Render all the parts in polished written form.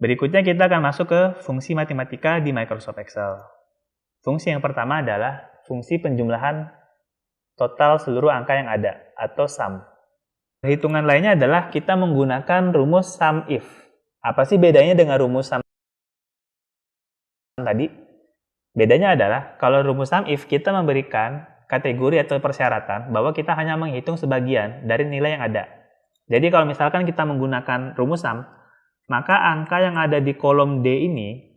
Berikutnya kita akan masuk ke fungsi matematika di Microsoft Excel. Fungsi yang pertama adalah fungsi penjumlahan total seluruh angka yang ada, atau sum. Hitungan lainnya adalah kita menggunakan rumus sum if. Apa sih bedanya dengan rumus sum tadi? Bedanya adalah kalau rumus sum if kita memberikan kategori atau persyaratan bahwa kita hanya menghitung sebagian dari nilai yang ada. Jadi kalau misalkan kita menggunakan rumus sum, maka angka yang ada di kolom D ini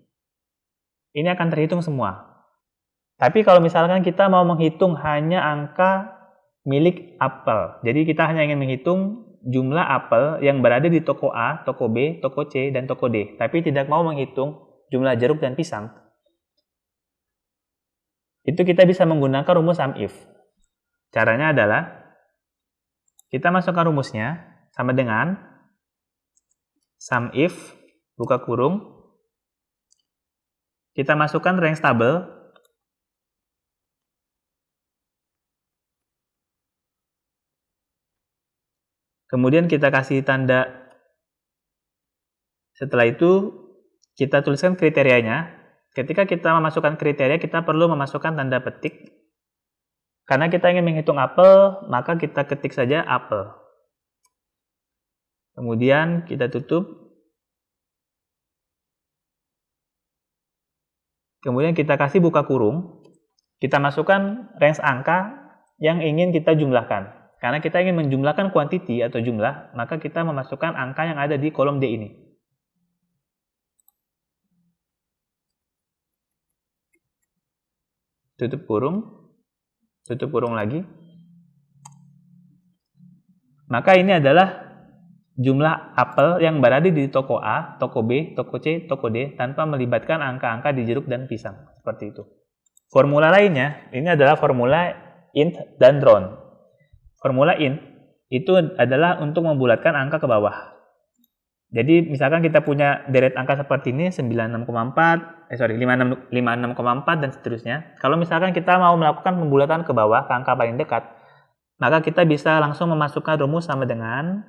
akan terhitung semua. Tapi kalau misalkan kita mau menghitung hanya angka milik apel, jadi kita hanya ingin menghitung jumlah apel yang berada di toko A, toko B, toko C, dan toko D, tapi tidak mau menghitung jumlah jeruk dan pisang, itu kita bisa menggunakan rumus sum if. Caranya adalah kita masukkan rumusnya sama dengan sum if, buka kurung, kita masukkan range table, kemudian kita kasih tanda, setelah itu kita tuliskan kriterianya. Ketika kita memasukkan kriteria, kita perlu memasukkan tanda petik. Karena kita ingin menghitung apel, maka kita ketik saja apel. Kemudian kita tutup. Kemudian kita kasih buka kurung. Kita masukkan range angka yang ingin kita jumlahkan. Karena kita ingin menjumlahkan quantity atau jumlah, maka kita memasukkan angka yang ada di kolom D ini. Tutup kurung lagi. Maka ini adalah jumlah apel yang berada di toko A, toko B, toko C, toko D tanpa melibatkan angka-angka di jeruk dan pisang. Seperti itu. Formula lainnya, ini adalah formula int dan round. Formula int itu adalah untuk membulatkan angka ke bawah. Jadi misalkan kita punya deret angka seperti ini 56,4, 56,4 dan seterusnya. Kalau misalkan kita mau melakukan pembulatan ke bawah ke angka paling dekat, maka kita bisa langsung memasukkan rumus sama dengan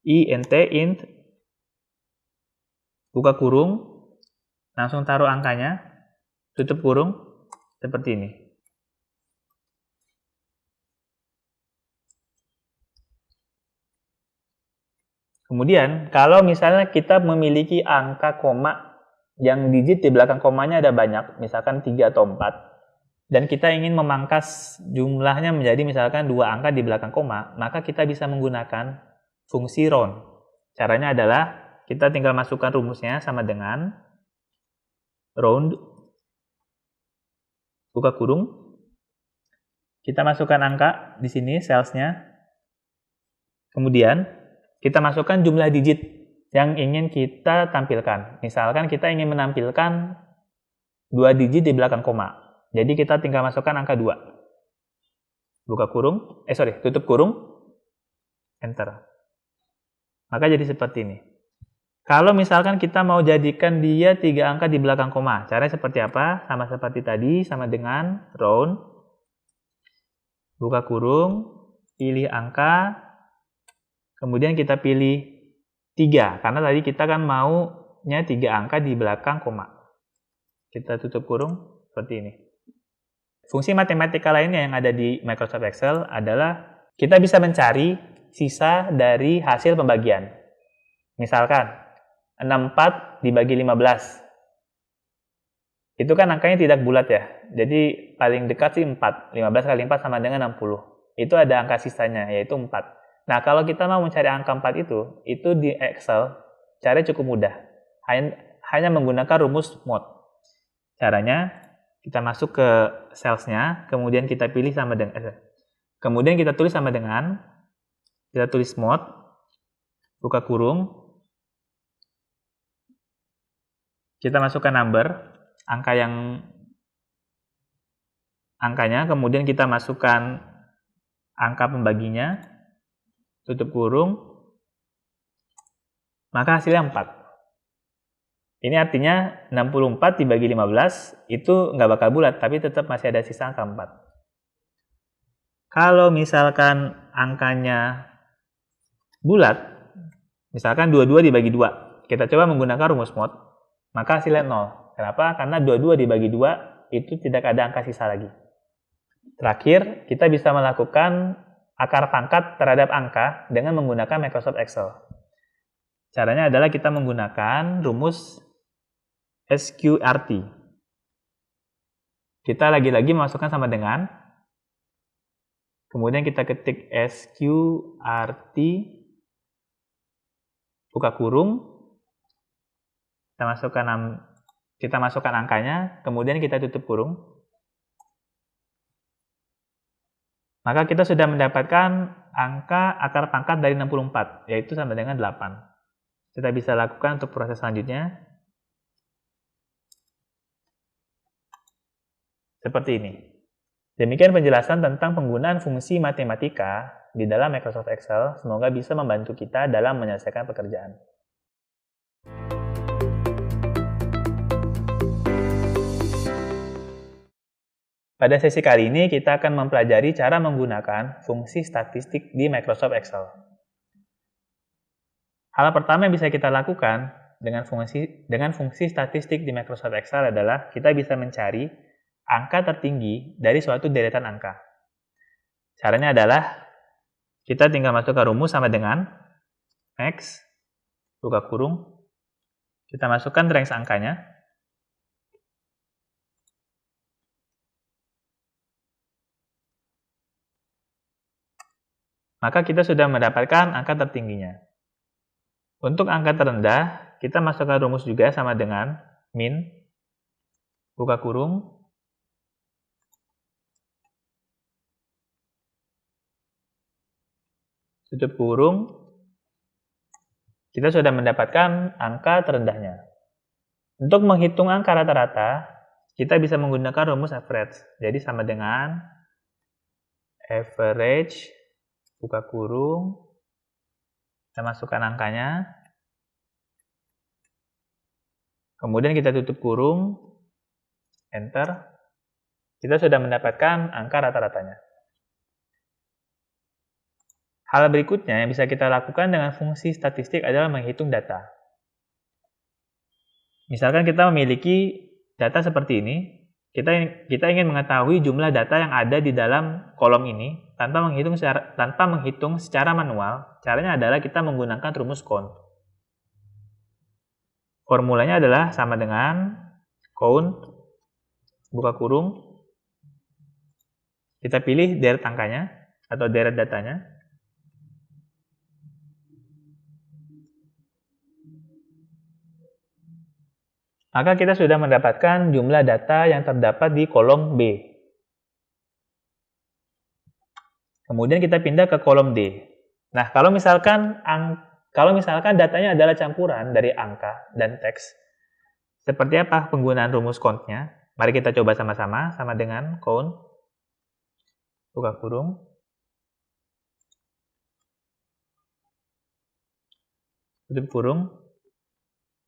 int buka kurung, langsung taruh angkanya, tutup kurung, seperti ini. Kemudian, kalau misalnya kita memiliki angka koma yang digit di belakang komanya ada banyak, misalkan 3 atau 4, dan kita ingin memangkas jumlahnya menjadi misalkan 2 angka di belakang koma, maka kita bisa menggunakan fungsi round. Caranya adalah kita tinggal masukkan rumusnya sama dengan round, buka kurung, kita masukkan angka di sini, cellsnya, kemudian kita masukkan jumlah digit yang ingin kita tampilkan. Misalkan kita ingin menampilkan 2 digit di belakang koma. Jadi kita tinggal masukkan angka 2. Buka kurung, tutup kurung, enter. Maka jadi seperti ini. Kalau misalkan kita mau jadikan dia 3 angka di belakang koma, caranya seperti apa? Sama seperti tadi, sama dengan round, buka kurung, pilih angka, kemudian kita pilih 3, karena tadi kita kan maunya 3 angka di belakang koma. Kita tutup kurung, seperti ini. Fungsi matematika lainnya yang ada di Microsoft Excel adalah kita bisa mencari sisa dari hasil pembagian. Misalkan, 64 dibagi 15. Itu kan angkanya tidak bulat ya. Jadi paling dekat sih 4. 15 kali 4 sama dengan 60. Itu ada angka sisanya, yaitu 4. Nah, kalau kita mau mencari angka 4 itu di Excel, caranya cukup mudah. Hanya menggunakan rumus mod. Caranya, kita masuk ke cellsnya, kemudian kita pilih sama dengan, kemudian kita tulis sama dengan, kita tulis mod, buka kurung, kita masukkan number, angkanya, kemudian kita masukkan angka pembaginya, tutup kurung, maka hasilnya 4. Ini artinya 64 dibagi 15 itu nggak bakal bulat, tapi tetap masih ada sisa angka 4. Kalau misalkan angkanya bulat, misalkan 22 dibagi 2, kita coba menggunakan rumus mod, maka hasilnya 0. Kenapa? Karena 22 dibagi 2 itu tidak ada angka sisa lagi. Terakhir, kita bisa melakukan akar pangkat terhadap angka dengan menggunakan Microsoft Excel. Caranya adalah kita menggunakan rumus SQRT. Kita lagi-lagi masukkan sama dengan, kemudian kita ketik SQRT, buka kurung, kita masukkan angkanya, kemudian kita tutup kurung. Maka kita sudah mendapatkan angka akar pangkat dari 64, yaitu sama dengan 8. Kita bisa lakukan untuk proses selanjutnya. Seperti ini. Demikian penjelasan tentang penggunaan fungsi matematika di dalam Microsoft Excel. Semoga bisa membantu kita dalam menyelesaikan pekerjaan. Pada sesi kali ini, kita akan mempelajari cara menggunakan fungsi statistik di Microsoft Excel. Hal pertama yang bisa kita lakukan dengan fungsi statistik di Microsoft Excel adalah kita bisa mencari angka tertinggi dari suatu deretan angka. Caranya adalah kita tinggal masukkan rumus sama dengan X, buka kurung, kita masukkan range angkanya, maka kita sudah mendapatkan angka tertingginya. Untuk angka terendah, kita masukkan rumus juga sama dengan min, buka kurung, tutup kurung, kita sudah mendapatkan angka terendahnya. Untuk menghitung angka rata-rata, kita bisa menggunakan rumus average. Jadi sama dengan average, buka kurung, kita masukkan angkanya, kemudian kita tutup kurung, enter, kita sudah mendapatkan angka rata-ratanya. Hal berikutnya yang bisa kita lakukan dengan fungsi statistik adalah menghitung data. Misalkan kita memiliki data seperti ini, kita ingin mengetahui jumlah data yang ada di dalam kolom ini tanpa menghitung secara manual. Caranya adalah kita menggunakan rumus count. Formulanya adalah sama dengan count, buka kurung, kita pilih deret angkanya atau deret datanya. Maka kita sudah mendapatkan jumlah data yang terdapat di kolom B. Kemudian kita pindah ke kolom D. Nah, kalau misalkan datanya adalah campuran dari angka dan teks, seperti apa penggunaan rumus count-nya? Mari kita coba sama-sama, sama dengan count, buka kurung, tutup kurung.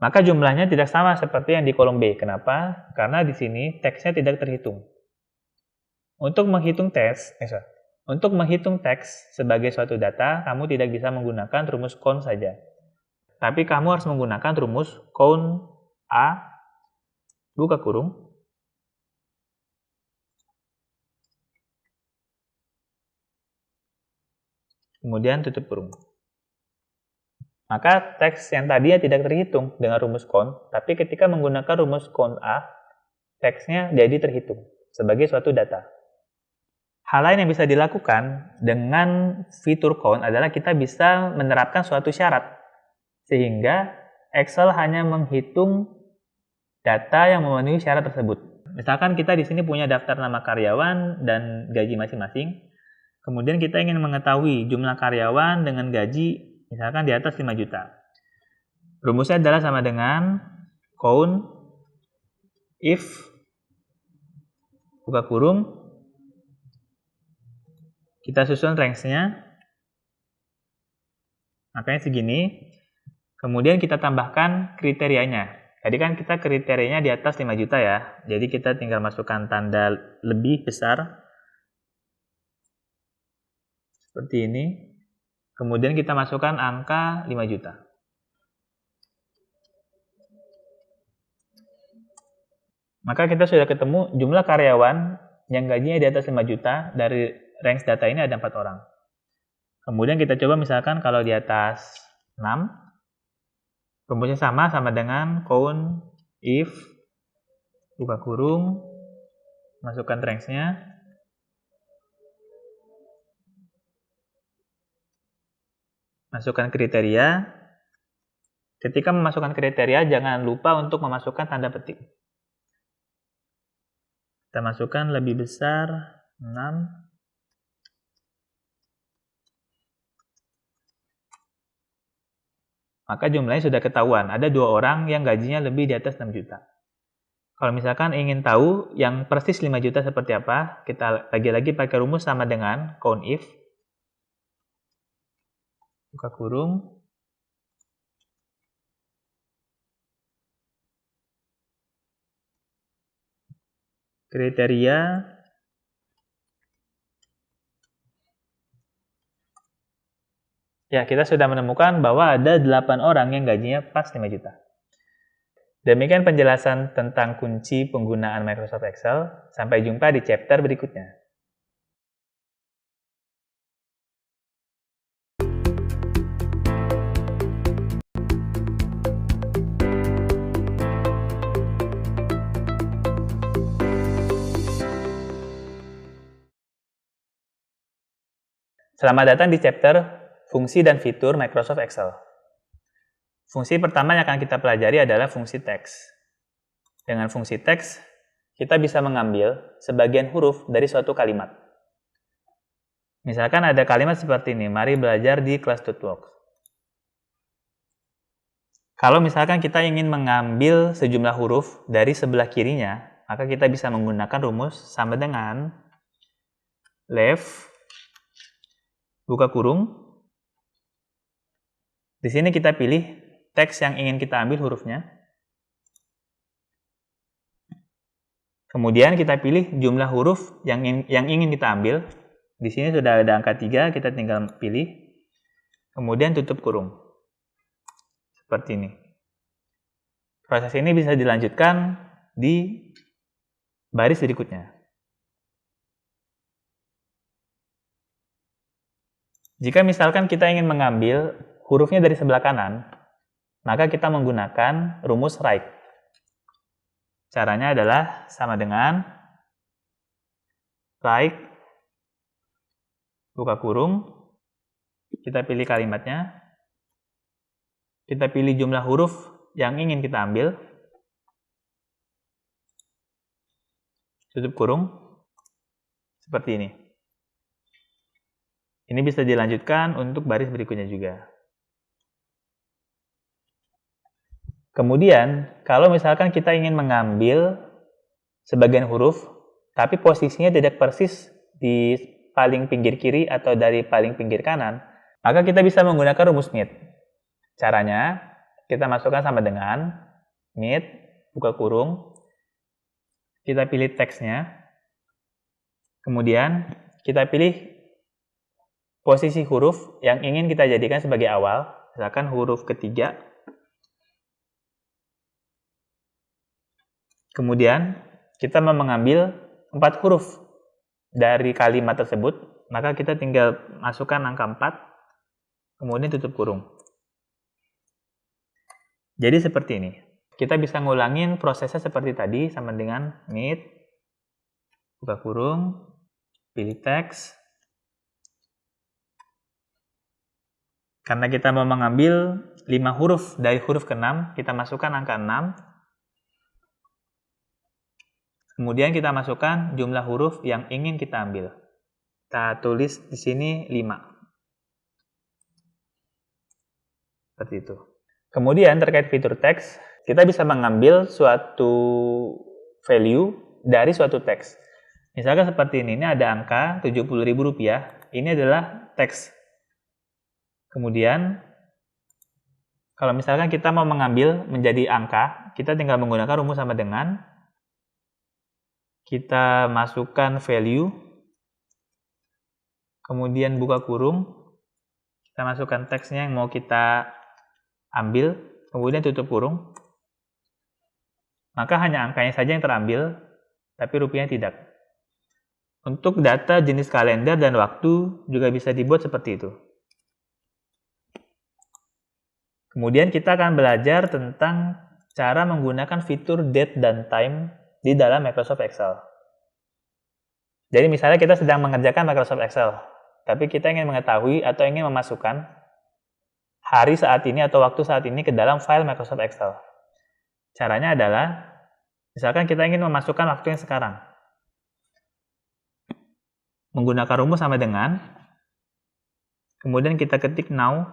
Maka jumlahnya tidak sama seperti yang di kolom B. Kenapa? Karena di sini teksnya tidak terhitung. Untuk menghitung teks sebagai suatu data, kamu tidak bisa menggunakan rumus count saja. Tapi kamu harus menggunakan rumus count A, buka kurung, kemudian tutup kurung. Maka teks yang tadinya tidak terhitung dengan rumus count, tapi ketika menggunakan rumus count A, teksnya jadi terhitung sebagai suatu data. Hal lain yang bisa dilakukan dengan fitur count adalah kita bisa menerapkan suatu syarat, sehingga Excel hanya menghitung data yang memenuhi syarat tersebut. Misalkan kita di sini punya daftar nama karyawan dan gaji masing-masing, kemudian kita ingin mengetahui jumlah karyawan dengan gaji misalkan di atas 5 juta. Rumusnya adalah sama dengan count if, buka kurung, kita susun range-nya, makanya segini, kemudian kita tambahkan kriterianya. Tadi kan kita kriterianya di atas 5 juta ya, jadi kita tinggal masukkan tanda lebih besar, seperti ini. Kemudian kita masukkan angka 5 juta. Maka kita sudah ketemu jumlah karyawan yang gajinya di atas 5 juta, dari range data ini ada 4 orang. Kemudian kita coba misalkan kalau di atas 6, rumusnya sama dengan count if, buka kurung, masukkan range-nya, masukkan kriteria. Ketika memasukkan kriteria, jangan lupa untuk memasukkan tanda petik. Kita masukkan lebih besar 6. Maka jumlahnya sudah ketahuan. Ada 2 orang yang gajinya lebih di atas 6 juta. Kalau misalkan ingin tahu yang persis 5 juta seperti apa, kita lagi-lagi pakai rumus sama dengan count if, buka kurung, kriteria, ya kita sudah menemukan bahwa ada 8 orang yang gajinya pas 5 juta. Demikian penjelasan tentang kunci penggunaan Microsoft Excel. Sampai jumpa di chapter berikutnya. Selamat datang di chapter fungsi dan fitur Microsoft Excel. Fungsi pertama yang akan kita pelajari adalah fungsi teks. Dengan fungsi teks, kita bisa mengambil sebagian huruf dari suatu kalimat. Misalkan ada kalimat seperti ini, mari belajar di class.works. Kalau misalkan kita ingin mengambil sejumlah huruf dari sebelah kirinya, maka kita bisa menggunakan rumus sama dengan left, buka kurung. Di sini kita pilih teks yang ingin kita ambil hurufnya. Kemudian kita pilih jumlah huruf yang ingin kita ambil. Di sini sudah ada angka 3, kita tinggal pilih. Kemudian tutup kurung. Seperti ini. Proses ini bisa dilanjutkan di baris berikutnya. Jika misalkan kita ingin mengambil hurufnya dari sebelah kanan, maka kita menggunakan rumus right. Caranya adalah sama dengan right, buka kurung, kita pilih kalimatnya, kita pilih jumlah huruf yang ingin kita ambil, tutup kurung, seperti ini. Ini bisa dilanjutkan untuk baris berikutnya juga. Kemudian, kalau misalkan kita ingin mengambil sebagian huruf, tapi posisinya tidak persis di paling pinggir kiri atau dari paling pinggir kanan, maka kita bisa menggunakan rumus MIT. Caranya, kita masukkan sama dengan MIT, buka kurung, kita pilih teksnya, kemudian kita pilih posisi huruf yang ingin kita jadikan sebagai awal, misalkan huruf ketiga. Kemudian kita mau mengambil 4 huruf dari kalimat tersebut, maka kita tinggal masukkan angka 4, kemudian tutup kurung. Jadi seperti ini. Kita bisa ngulangin prosesnya seperti tadi sama dengan MIT, buka kurung, pilih teks. Karena kita mau mengambil 5 huruf dari huruf ke-6, kita masukkan angka 6. Kemudian kita masukkan jumlah huruf yang ingin kita ambil. Kita tulis di sini 5. Seperti itu. Kemudian terkait fitur teks, kita bisa mengambil suatu value dari suatu teks. Misalkan seperti ini ada angka Rp70.000. Ini adalah teks. Kemudian, kalau misalkan kita mau mengambil menjadi angka, kita tinggal menggunakan rumus sama dengan kita masukkan value, kemudian buka kurung, kita masukkan teksnya yang mau kita ambil, kemudian tutup kurung. maka hanya angkanya saja yang terambil, tapi rupiahnya tidak. Untuk data jenis kalender dan waktu juga bisa dibuat seperti itu. Kemudian kita akan belajar tentang cara menggunakan fitur date dan time di dalam Microsoft Excel. Jadi misalnya kita sedang mengerjakan Microsoft Excel, tapi kita ingin mengetahui atau ingin memasukkan hari saat ini atau waktu saat ini ke dalam file Microsoft Excel. Caranya adalah, misalkan kita ingin memasukkan waktu yang sekarang. Menggunakan rumus sama dengan, kemudian kita ketik now,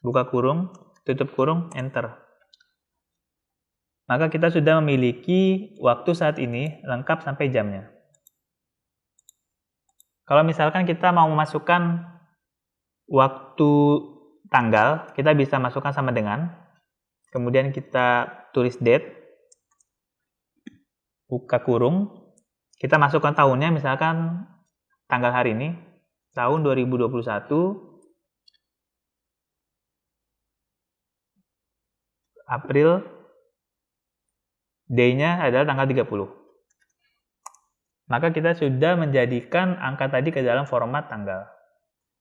buka kurung, tutup kurung, enter. Maka kita sudah memiliki waktu saat ini lengkap sampai jamnya. Kalau misalkan kita mau memasukkan waktu tanggal, kita bisa masukkan sama dengan, kemudian kita tulis date, buka kurung, kita masukkan tahunnya, misalkan tanggal hari ini, tahun 2021, April, day-nya adalah tanggal 30. Maka kita sudah menjadikan angka tadi ke dalam format tanggal.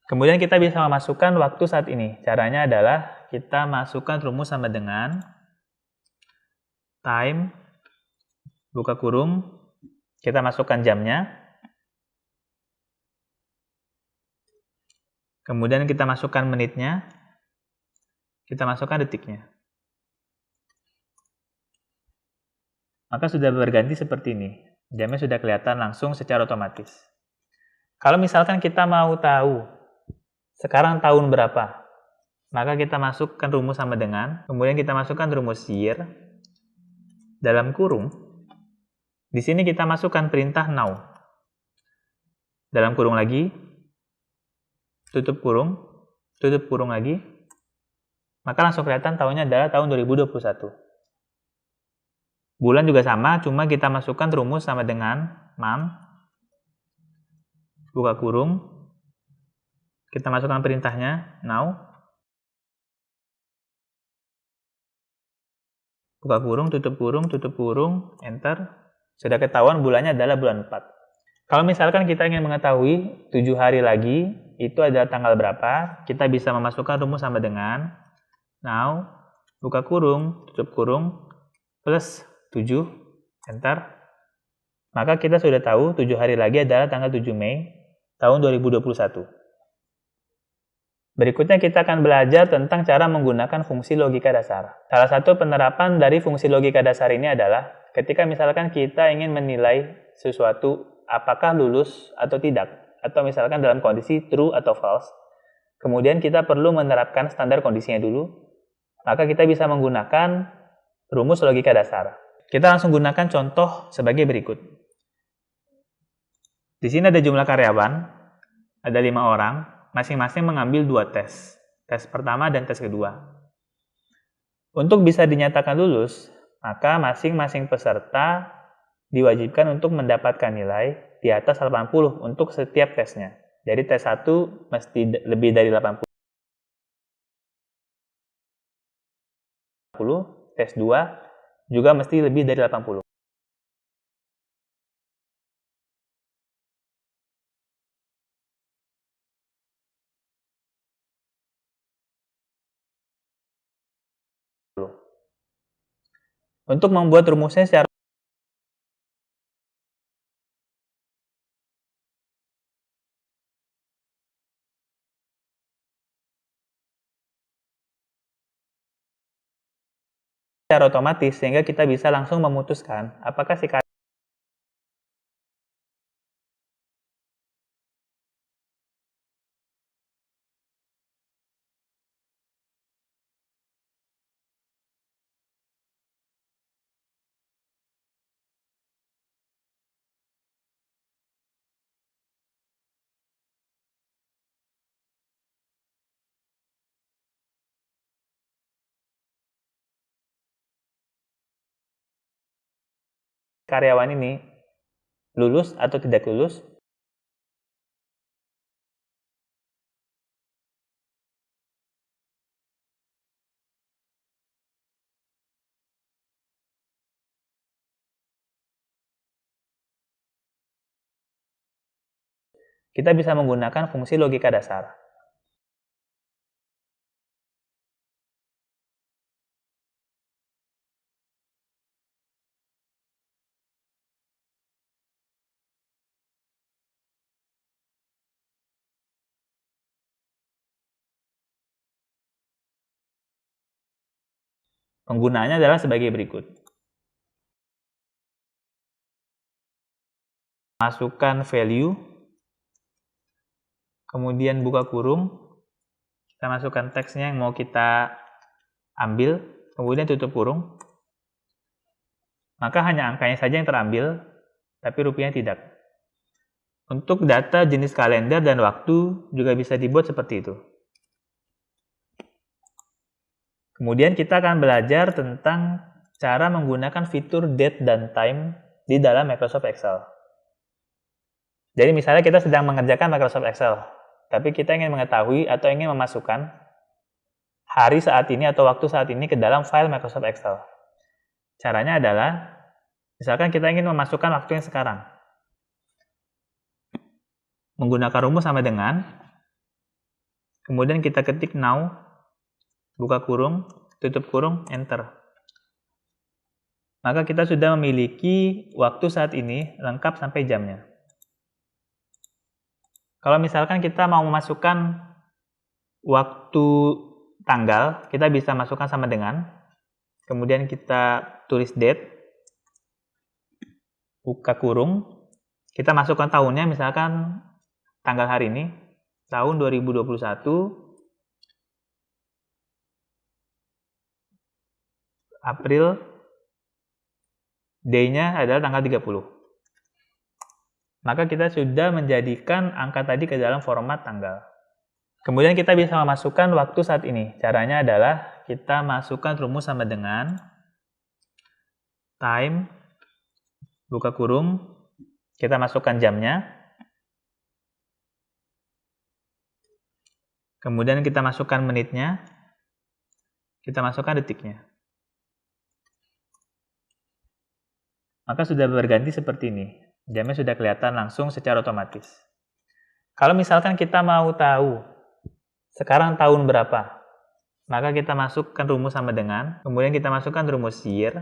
Kemudian kita bisa memasukkan waktu saat ini. Caranya adalah kita masukkan rumus sama dengan time, buka kurung, kita masukkan jamnya, kemudian kita masukkan menitnya, kita masukkan detiknya. Maka sudah berganti seperti ini. Jamnya sudah kelihatan langsung secara otomatis. Kalau misalkan kita mau tahu sekarang tahun berapa, maka kita masukkan rumus sama dengan, kemudian kita masukkan rumus year, dalam kurung, di sini kita masukkan perintah now. Dalam kurung lagi, tutup kurung lagi, maka langsung kelihatan tahunnya adalah tahun 2021. Bulan juga sama, cuma kita masukkan rumus sama dengan month, buka kurung, kita masukkan perintahnya now, buka kurung, tutup kurung, enter. Sudah ketahuan bulannya adalah bulan 4. Kalau misalkan kita ingin mengetahui 7 hari lagi, itu adalah tanggal berapa, kita bisa memasukkan rumus sama dengan now, buka kurung, tutup kurung, plus 7, enter. Maka kita sudah tahu 7 hari lagi adalah tanggal 7 Mei tahun 2021. Berikutnya kita akan belajar tentang cara menggunakan fungsi logika dasar. Salah satu penerapan dari fungsi logika dasar ini adalah ketika misalkan kita ingin menilai sesuatu apakah lulus atau tidak, atau misalkan dalam kondisi true atau false, kemudian kita perlu menerapkan standar kondisinya dulu, maka kita bisa menggunakan rumus logika dasar. Kita langsung gunakan contoh sebagai berikut. Di sini ada jumlah karyawan, ada 5 orang, masing-masing mengambil 2 tes. Tes pertama dan tes kedua. Untuk bisa dinyatakan lulus, maka masing-masing peserta diwajibkan untuk mendapatkan nilai di atas 80 untuk setiap tesnya. Jadi tes 1 mesti lebih dari 80, tes 2 juga mesti lebih dari 80. Untuk membuat rumusnya secara otomatis sehingga kita bisa langsung memutuskan apakah si karyawan ini lulus atau tidak lulus, kita bisa menggunakan fungsi logika dasar. Penggunaannya adalah sebagai berikut. Masukkan value, kemudian buka kurung, kita masukkan teksnya yang mau kita ambil, kemudian tutup kurung. Maka hanya angkanya saja yang terambil, tapi rupiahnya tidak. Untuk data jenis kalender dan waktu juga bisa dibuat seperti itu. Kemudian kita akan belajar tentang cara menggunakan fitur date dan time di dalam Microsoft Excel. Jadi misalnya kita sedang mengerjakan Microsoft Excel, tapi kita ingin mengetahui atau ingin memasukkan hari saat ini atau waktu saat ini ke dalam file Microsoft Excel. Caranya adalah, misalkan kita ingin memasukkan waktu yang sekarang. Menggunakan rumus sama dengan, kemudian kita ketik now, buka kurung, tutup kurung, enter. Maka kita sudah memiliki waktu saat ini lengkap sampai jamnya. Kalau misalkan kita mau memasukkan waktu tanggal, kita bisa masukkan sama dengan, kemudian kita tulis date, buka kurung, kita masukkan tahunnya, misalkan tanggal hari ini, tahun 2021, April, day-nya adalah tanggal 30. Maka kita sudah menjadikan angka tadi ke dalam format tanggal. Kemudian kita bisa memasukkan waktu saat ini. Caranya adalah kita masukkan rumus sama dengan time, buka kurung, kita masukkan jamnya, kemudian kita masukkan menitnya, kita masukkan detiknya. Maka sudah berganti seperti ini. Jamnya sudah kelihatan langsung secara otomatis. Kalau misalkan kita mau tahu sekarang tahun berapa, maka kita masukkan rumus sama dengan, kemudian kita masukkan rumus year,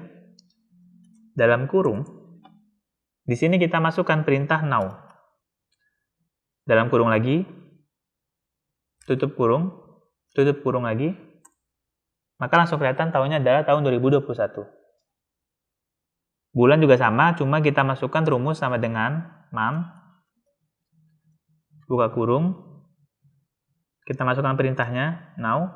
dalam kurung, di sini kita masukkan perintah now. Dalam kurung lagi, tutup kurung lagi, maka langsung kelihatan tahunnya adalah tahun 2021. Bulan juga sama, cuma kita masukkan rumus sama dengan month, buka kurung, kita masukkan perintahnya now,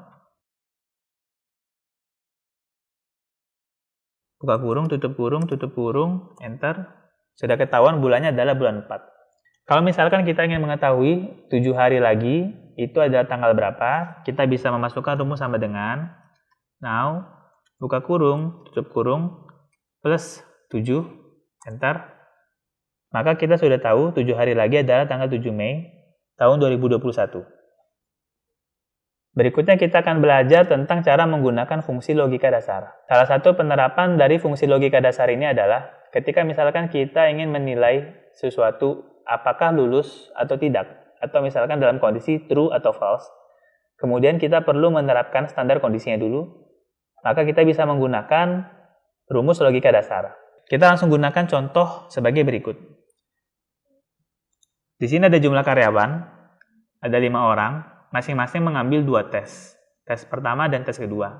buka kurung, tutup kurung, enter. Sudah ketahuan bulannya adalah bulan 4. Kalau misalkan kita ingin mengetahui 7 hari lagi, itu adalah tanggal berapa, kita bisa memasukkan rumus sama dengan now, buka kurung, tutup kurung, plus 7, enter. Maka kita sudah tahu 7 hari lagi adalah tanggal 7 Mei tahun 2021. Berikutnya kita akan belajar tentang cara menggunakan fungsi logika dasar. Salah satu penerapan dari fungsi logika dasar ini adalah ketika misalkan kita ingin menilai sesuatu apakah lulus atau tidak, atau misalkan dalam kondisi true atau false, kemudian kita perlu menerapkan standar kondisinya dulu, maka kita bisa menggunakan rumus logika dasar. Kita langsung gunakan contoh sebagai berikut. Di sini ada jumlah karyawan, ada 5 orang, masing-masing mengambil 2 tes. Tes pertama dan tes kedua.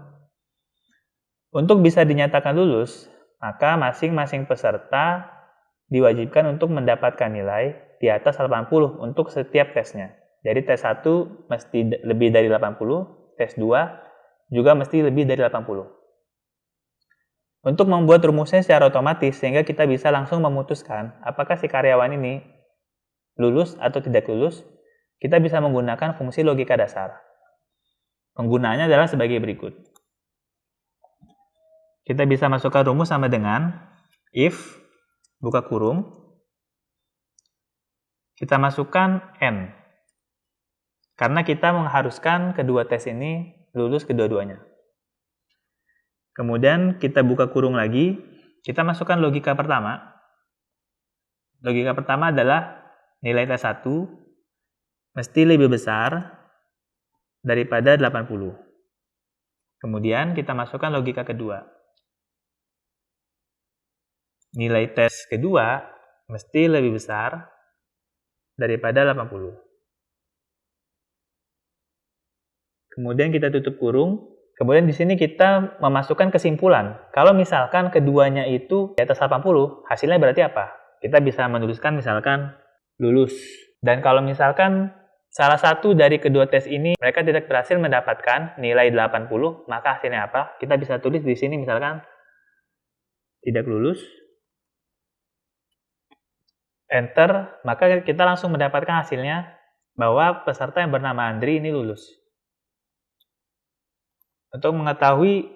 Untuk bisa dinyatakan lulus, maka masing-masing peserta diwajibkan untuk mendapatkan nilai di atas 80 untuk setiap tesnya. Jadi tes 1 mesti lebih dari 80, tes 2 juga mesti lebih dari 80. Untuk membuat rumusnya secara otomatis, sehingga kita bisa langsung memutuskan apakah si karyawan ini lulus atau tidak lulus, kita bisa menggunakan fungsi logika dasar. Penggunaannya adalah sebagai berikut. Kita bisa masukkan rumus sama dengan if, buka kurung, kita masukkan n. Karena kita mengharuskan kedua tes ini lulus kedua-duanya. Kemudian kita buka kurung lagi, kita masukkan logika pertama. Logika pertama adalah nilai tes 1 mesti lebih besar daripada 80. Kemudian kita masukkan logika kedua. Nilai tes kedua mesti lebih besar daripada 80. Kemudian kita tutup kurung. Kemudian di sini kita memasukkan kesimpulan. Kalau misalkan keduanya itu di atas 80, hasilnya berarti apa? Kita bisa menuliskan misalkan lulus. Dan kalau misalkan salah satu dari kedua tes ini mereka tidak berhasil mendapatkan nilai 80, maka hasilnya apa? Kita bisa tulis di sini misalkan tidak lulus. Enter, maka kita langsung mendapatkan hasilnya bahwa peserta yang bernama Andri ini lulus. Untuk mengetahui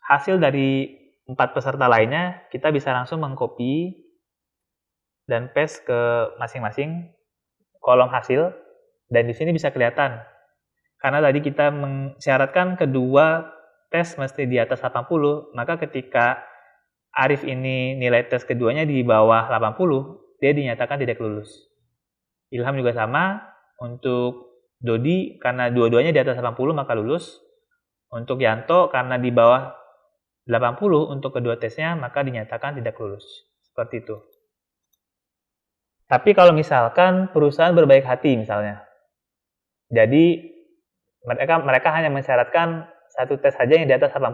hasil dari 4 peserta lainnya, kita bisa langsung mengcopy dan paste ke masing-masing kolom hasil, dan di sini bisa kelihatan. Karena tadi kita mensyaratkan kedua tes mesti di atas 80, maka ketika Arif ini nilai tes keduanya di bawah 80, dia dinyatakan tidak lulus. Ilham juga sama, untuk Dodi karena dua-duanya di atas 80 maka lulus. Untuk Yanto karena di bawah 80 untuk kedua tesnya maka dinyatakan tidak lulus. Seperti itu. Tapi kalau misalkan perusahaan berbaik hati misalnya. Jadi mereka hanya mensyaratkan satu tes saja yang di atas 80.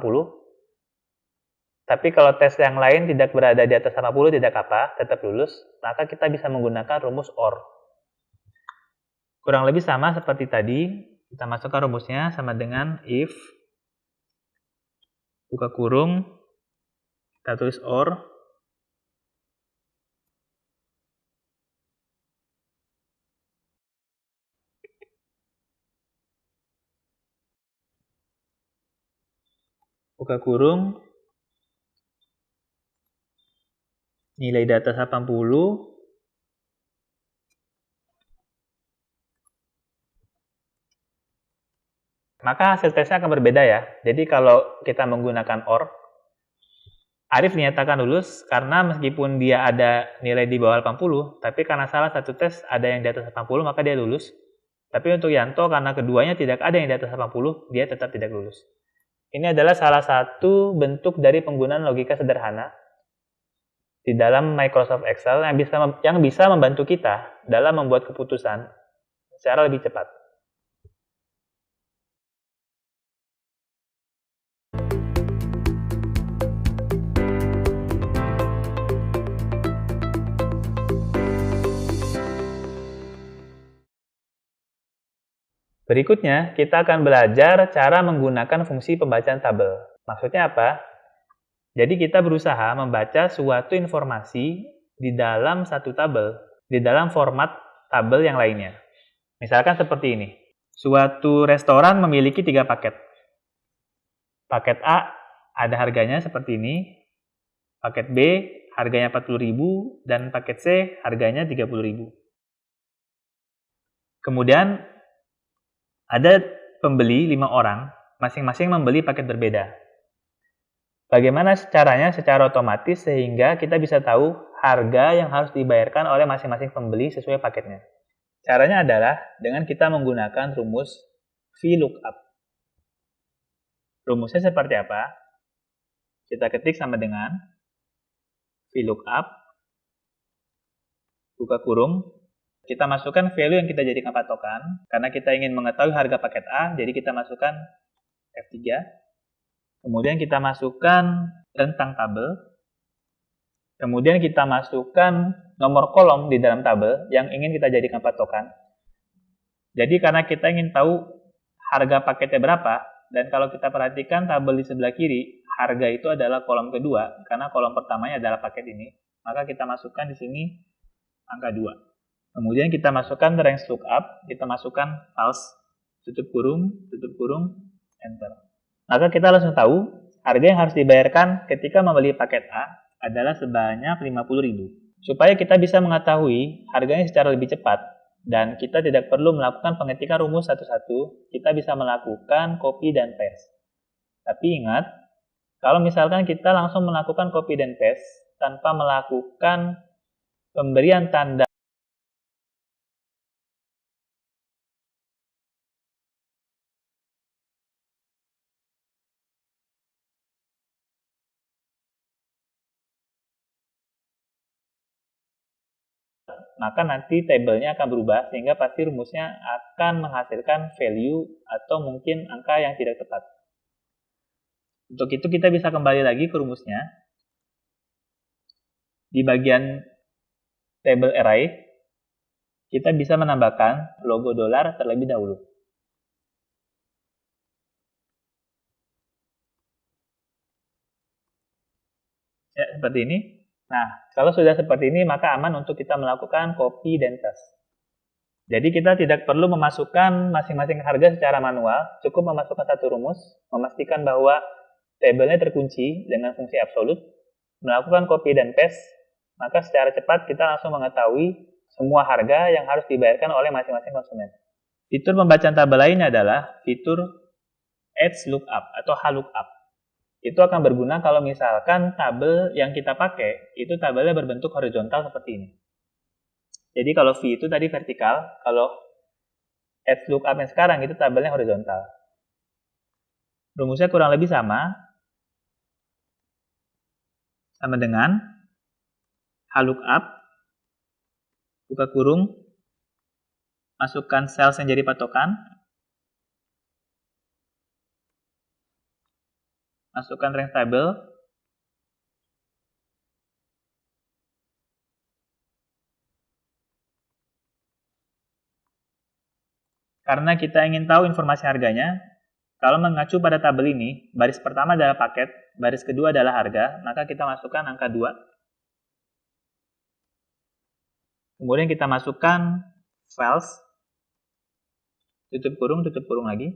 Tapi kalau tes yang lain tidak berada di atas 80 tidak apa, tetap lulus, maka kita bisa menggunakan rumus OR. Kurang lebih sama seperti tadi, kita masukkan rumusnya sama dengan if buka kurung, kita tulis OR, buka kurung, nilai di atas 80, maka hasil tesnya akan berbeda ya. Jadi kalau kita menggunakan OR, Arif dinyatakan lulus karena meskipun dia ada nilai di bawah 80, tapi karena salah satu tes ada yang di atas 80, maka dia lulus. Tapi untuk Yanto karena keduanya tidak ada yang di atas 80, dia tetap tidak lulus. Ini adalah salah satu bentuk dari penggunaan logika sederhana di dalam Microsoft Excel yang bisa membantu kita dalam membuat keputusan secara lebih cepat. Berikutnya, kita akan belajar cara menggunakan fungsi pembacaan tabel. Maksudnya apa? Jadi kita berusaha membaca suatu informasi di dalam satu tabel, di dalam format tabel yang lainnya. Misalkan seperti ini. Suatu restoran memiliki 3 paket. Paket A ada harganya seperti ini. Paket B harganya 40.000 dan paket C harganya 30.000. Kemudian ada pembeli 5 orang, masing-masing membeli paket berbeda. Bagaimana caranya secara otomatis sehingga kita bisa tahu harga yang harus dibayarkan oleh masing-masing pembeli sesuai paketnya? Caranya adalah dengan kita menggunakan rumus VLOOKUP. Rumusnya seperti apa? Kita ketik sama dengan VLOOKUP, buka kurung, kita masukkan value yang kita jadikan patokan, karena kita ingin mengetahui harga paket A, jadi kita masukkan F3. Kemudian kita masukkan rentang tabel. Kemudian kita masukkan nomor kolom di dalam tabel yang ingin kita jadikan patokan. Jadi karena kita ingin tahu harga paketnya berapa, dan kalau kita perhatikan tabel di sebelah kiri, harga itu adalah kolom kedua, karena kolom pertamanya adalah paket ini, maka kita masukkan di sini angka 2. Kemudian kita masukkan range lookup, kita masukkan false, tutup kurung, enter. Maka kita langsung tahu harga yang harus dibayarkan ketika membeli paket A adalah sebanyak 50.000. Supaya kita bisa mengetahui harganya secara lebih cepat dan kita tidak perlu melakukan pengetikan rumus satu-satu, kita bisa melakukan copy dan paste. Tapi ingat, kalau misalkan kita langsung melakukan copy dan paste tanpa melakukan pemberian tanda maka nanti tabelnya akan berubah sehingga pasti rumusnya akan menghasilkan value atau mungkin angka yang tidak tepat. Untuk itu kita bisa kembali lagi ke rumusnya. Di bagian table array, kita bisa menambahkan logo dolar terlebih dahulu. Ya, seperti ini. Nah, kalau sudah seperti ini, maka aman untuk kita melakukan copy dan paste. Jadi kita tidak perlu memasukkan masing-masing harga secara manual, cukup memasukkan satu rumus, memastikan bahwa tabelnya terkunci dengan fungsi absolut, melakukan copy dan paste, maka secara cepat kita langsung mengetahui semua harga yang harus dibayarkan oleh masing-masing konsumen. Fitur pembacaan tabel lainnya adalah fitur Edge Lookup atau HLOOKUP. Itu akan berguna kalau misalkan tabel yang kita pakai itu tabelnya berbentuk horizontal seperti ini. Jadi kalau V itu tadi vertikal, kalau Edge Lookup yang sekarang itu tabelnya horizontal. Rumusnya kurang lebih sama dengan HLOOKUP, buka kurung, masukkan sales yang jadi patokan, masukkan range table, karena kita ingin tahu informasi harganya, kalau mengacu pada tabel ini, baris pertama adalah paket, baris kedua adalah harga, maka kita masukkan angka 2. Kemudian kita masukkan files, tutup kurung lagi.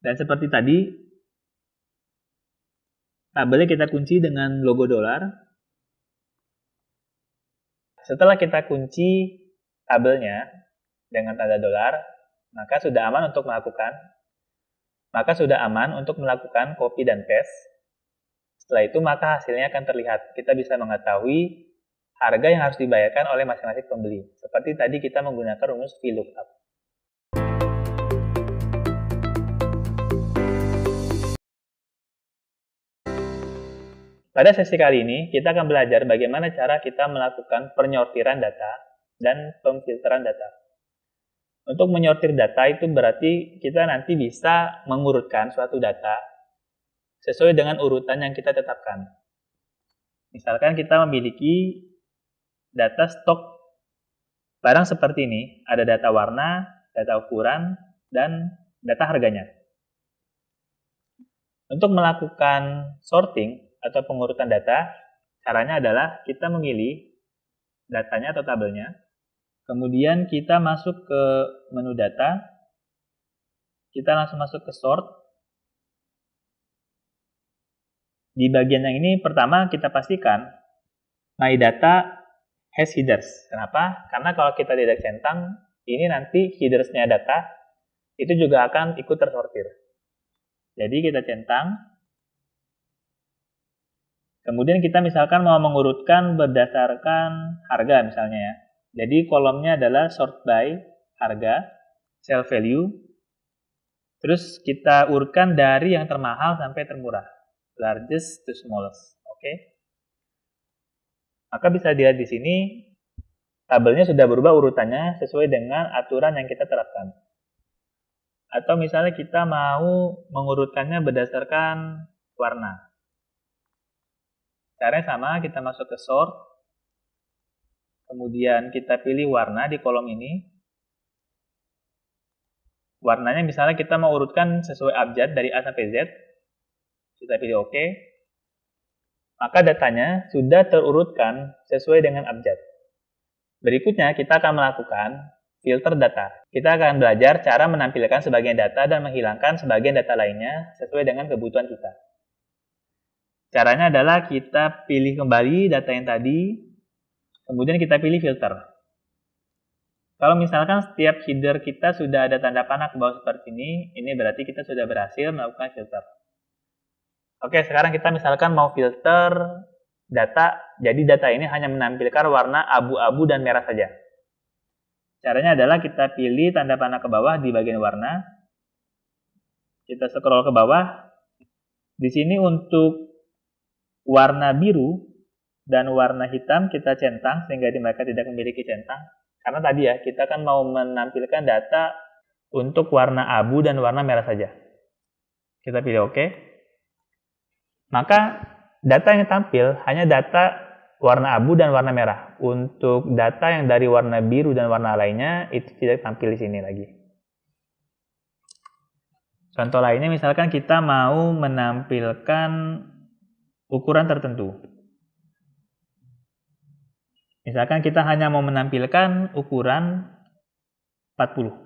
Dan seperti tadi, tabelnya kita kunci dengan logo dolar. Setelah kita kunci tabelnya dengan tanda dolar, maka sudah aman untuk melakukan copy dan paste. Setelah itu maka hasilnya akan terlihat. Kita bisa mengetahui harga yang harus dibayarkan oleh masing-masing pembeli. Seperti tadi kita menggunakan rumus VLOOKUP. Pada sesi kali ini, kita akan belajar bagaimana cara kita melakukan penyortiran data dan pemfilteran data. Untuk menyortir data itu berarti kita nanti bisa mengurutkan suatu data sesuai dengan urutan yang kita tetapkan. Misalkan kita memiliki data stok barang seperti ini, ada data warna, data ukuran, dan data harganya. Untuk melakukan sorting atau pengurutan data, caranya adalah kita memilih datanya atau tabelnya, kemudian kita masuk ke menu data, kita langsung masuk ke sort. Di bagian yang ini pertama kita pastikan my data has headers. Kenapa? Karena kalau kita tidak centang, ini nanti headersnya data itu juga akan ikut tersortir. Jadi kita centang. Kemudian kita misalkan mau mengurutkan berdasarkan harga misalnya ya. Jadi kolomnya adalah sort by harga, sell value. Terus kita urutkan dari yang termahal sampai termurah. Largest to smallest. Oke. Maka bisa dilihat di sini tabelnya sudah berubah urutannya sesuai dengan aturan yang kita terapkan. Atau misalnya kita mau mengurutkannya berdasarkan warna. Caranya sama, kita masuk ke sort, kemudian kita pilih warna di kolom ini. Warnanya misalnya kita mau urutkan sesuai abjad dari A sampai Z, kita pilih OK. Maka datanya sudah terurutkan sesuai dengan abjad. Berikutnya kita akan melakukan filter data. Kita akan belajar cara menampilkan sebagian data dan menghilangkan sebagian data lainnya sesuai dengan kebutuhan kita. Caranya adalah kita pilih kembali data yang tadi, kemudian kita pilih filter. Kalau misalkan setiap header kita sudah ada tanda panah ke bawah seperti ini berarti kita sudah berhasil melakukan filter. Oke, sekarang kita misalkan mau filter data, jadi data ini hanya menampilkan warna abu-abu dan merah saja. Caranya adalah kita pilih tanda panah ke bawah di bagian warna, kita scroll ke bawah. Di sini untuk warna biru dan warna hitam kita centang sehingga mereka tidak memiliki centang. Karena tadi ya, kita kan mau menampilkan data untuk warna abu dan warna merah saja. Kita pilih OK. Maka data yang tampil hanya data warna abu dan warna merah. Untuk data yang dari warna biru dan warna lainnya, itu tidak tampil di sini lagi. Contoh lainnya, misalkan kita mau menampilkan ukuran tertentu. Misalkan kita hanya mau menampilkan ukuran 40.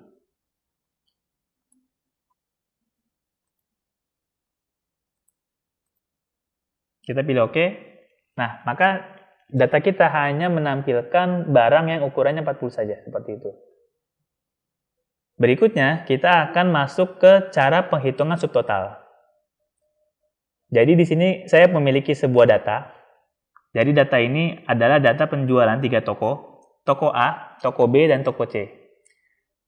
Kita pilih OK. Nah, maka data kita hanya menampilkan barang yang ukurannya 40 saja, seperti itu. Berikutnya, kita akan masuk ke cara penghitungan subtotal. Jadi di sini saya memiliki sebuah data. Jadi data ini adalah data penjualan 3 toko, toko A, toko B, dan toko C.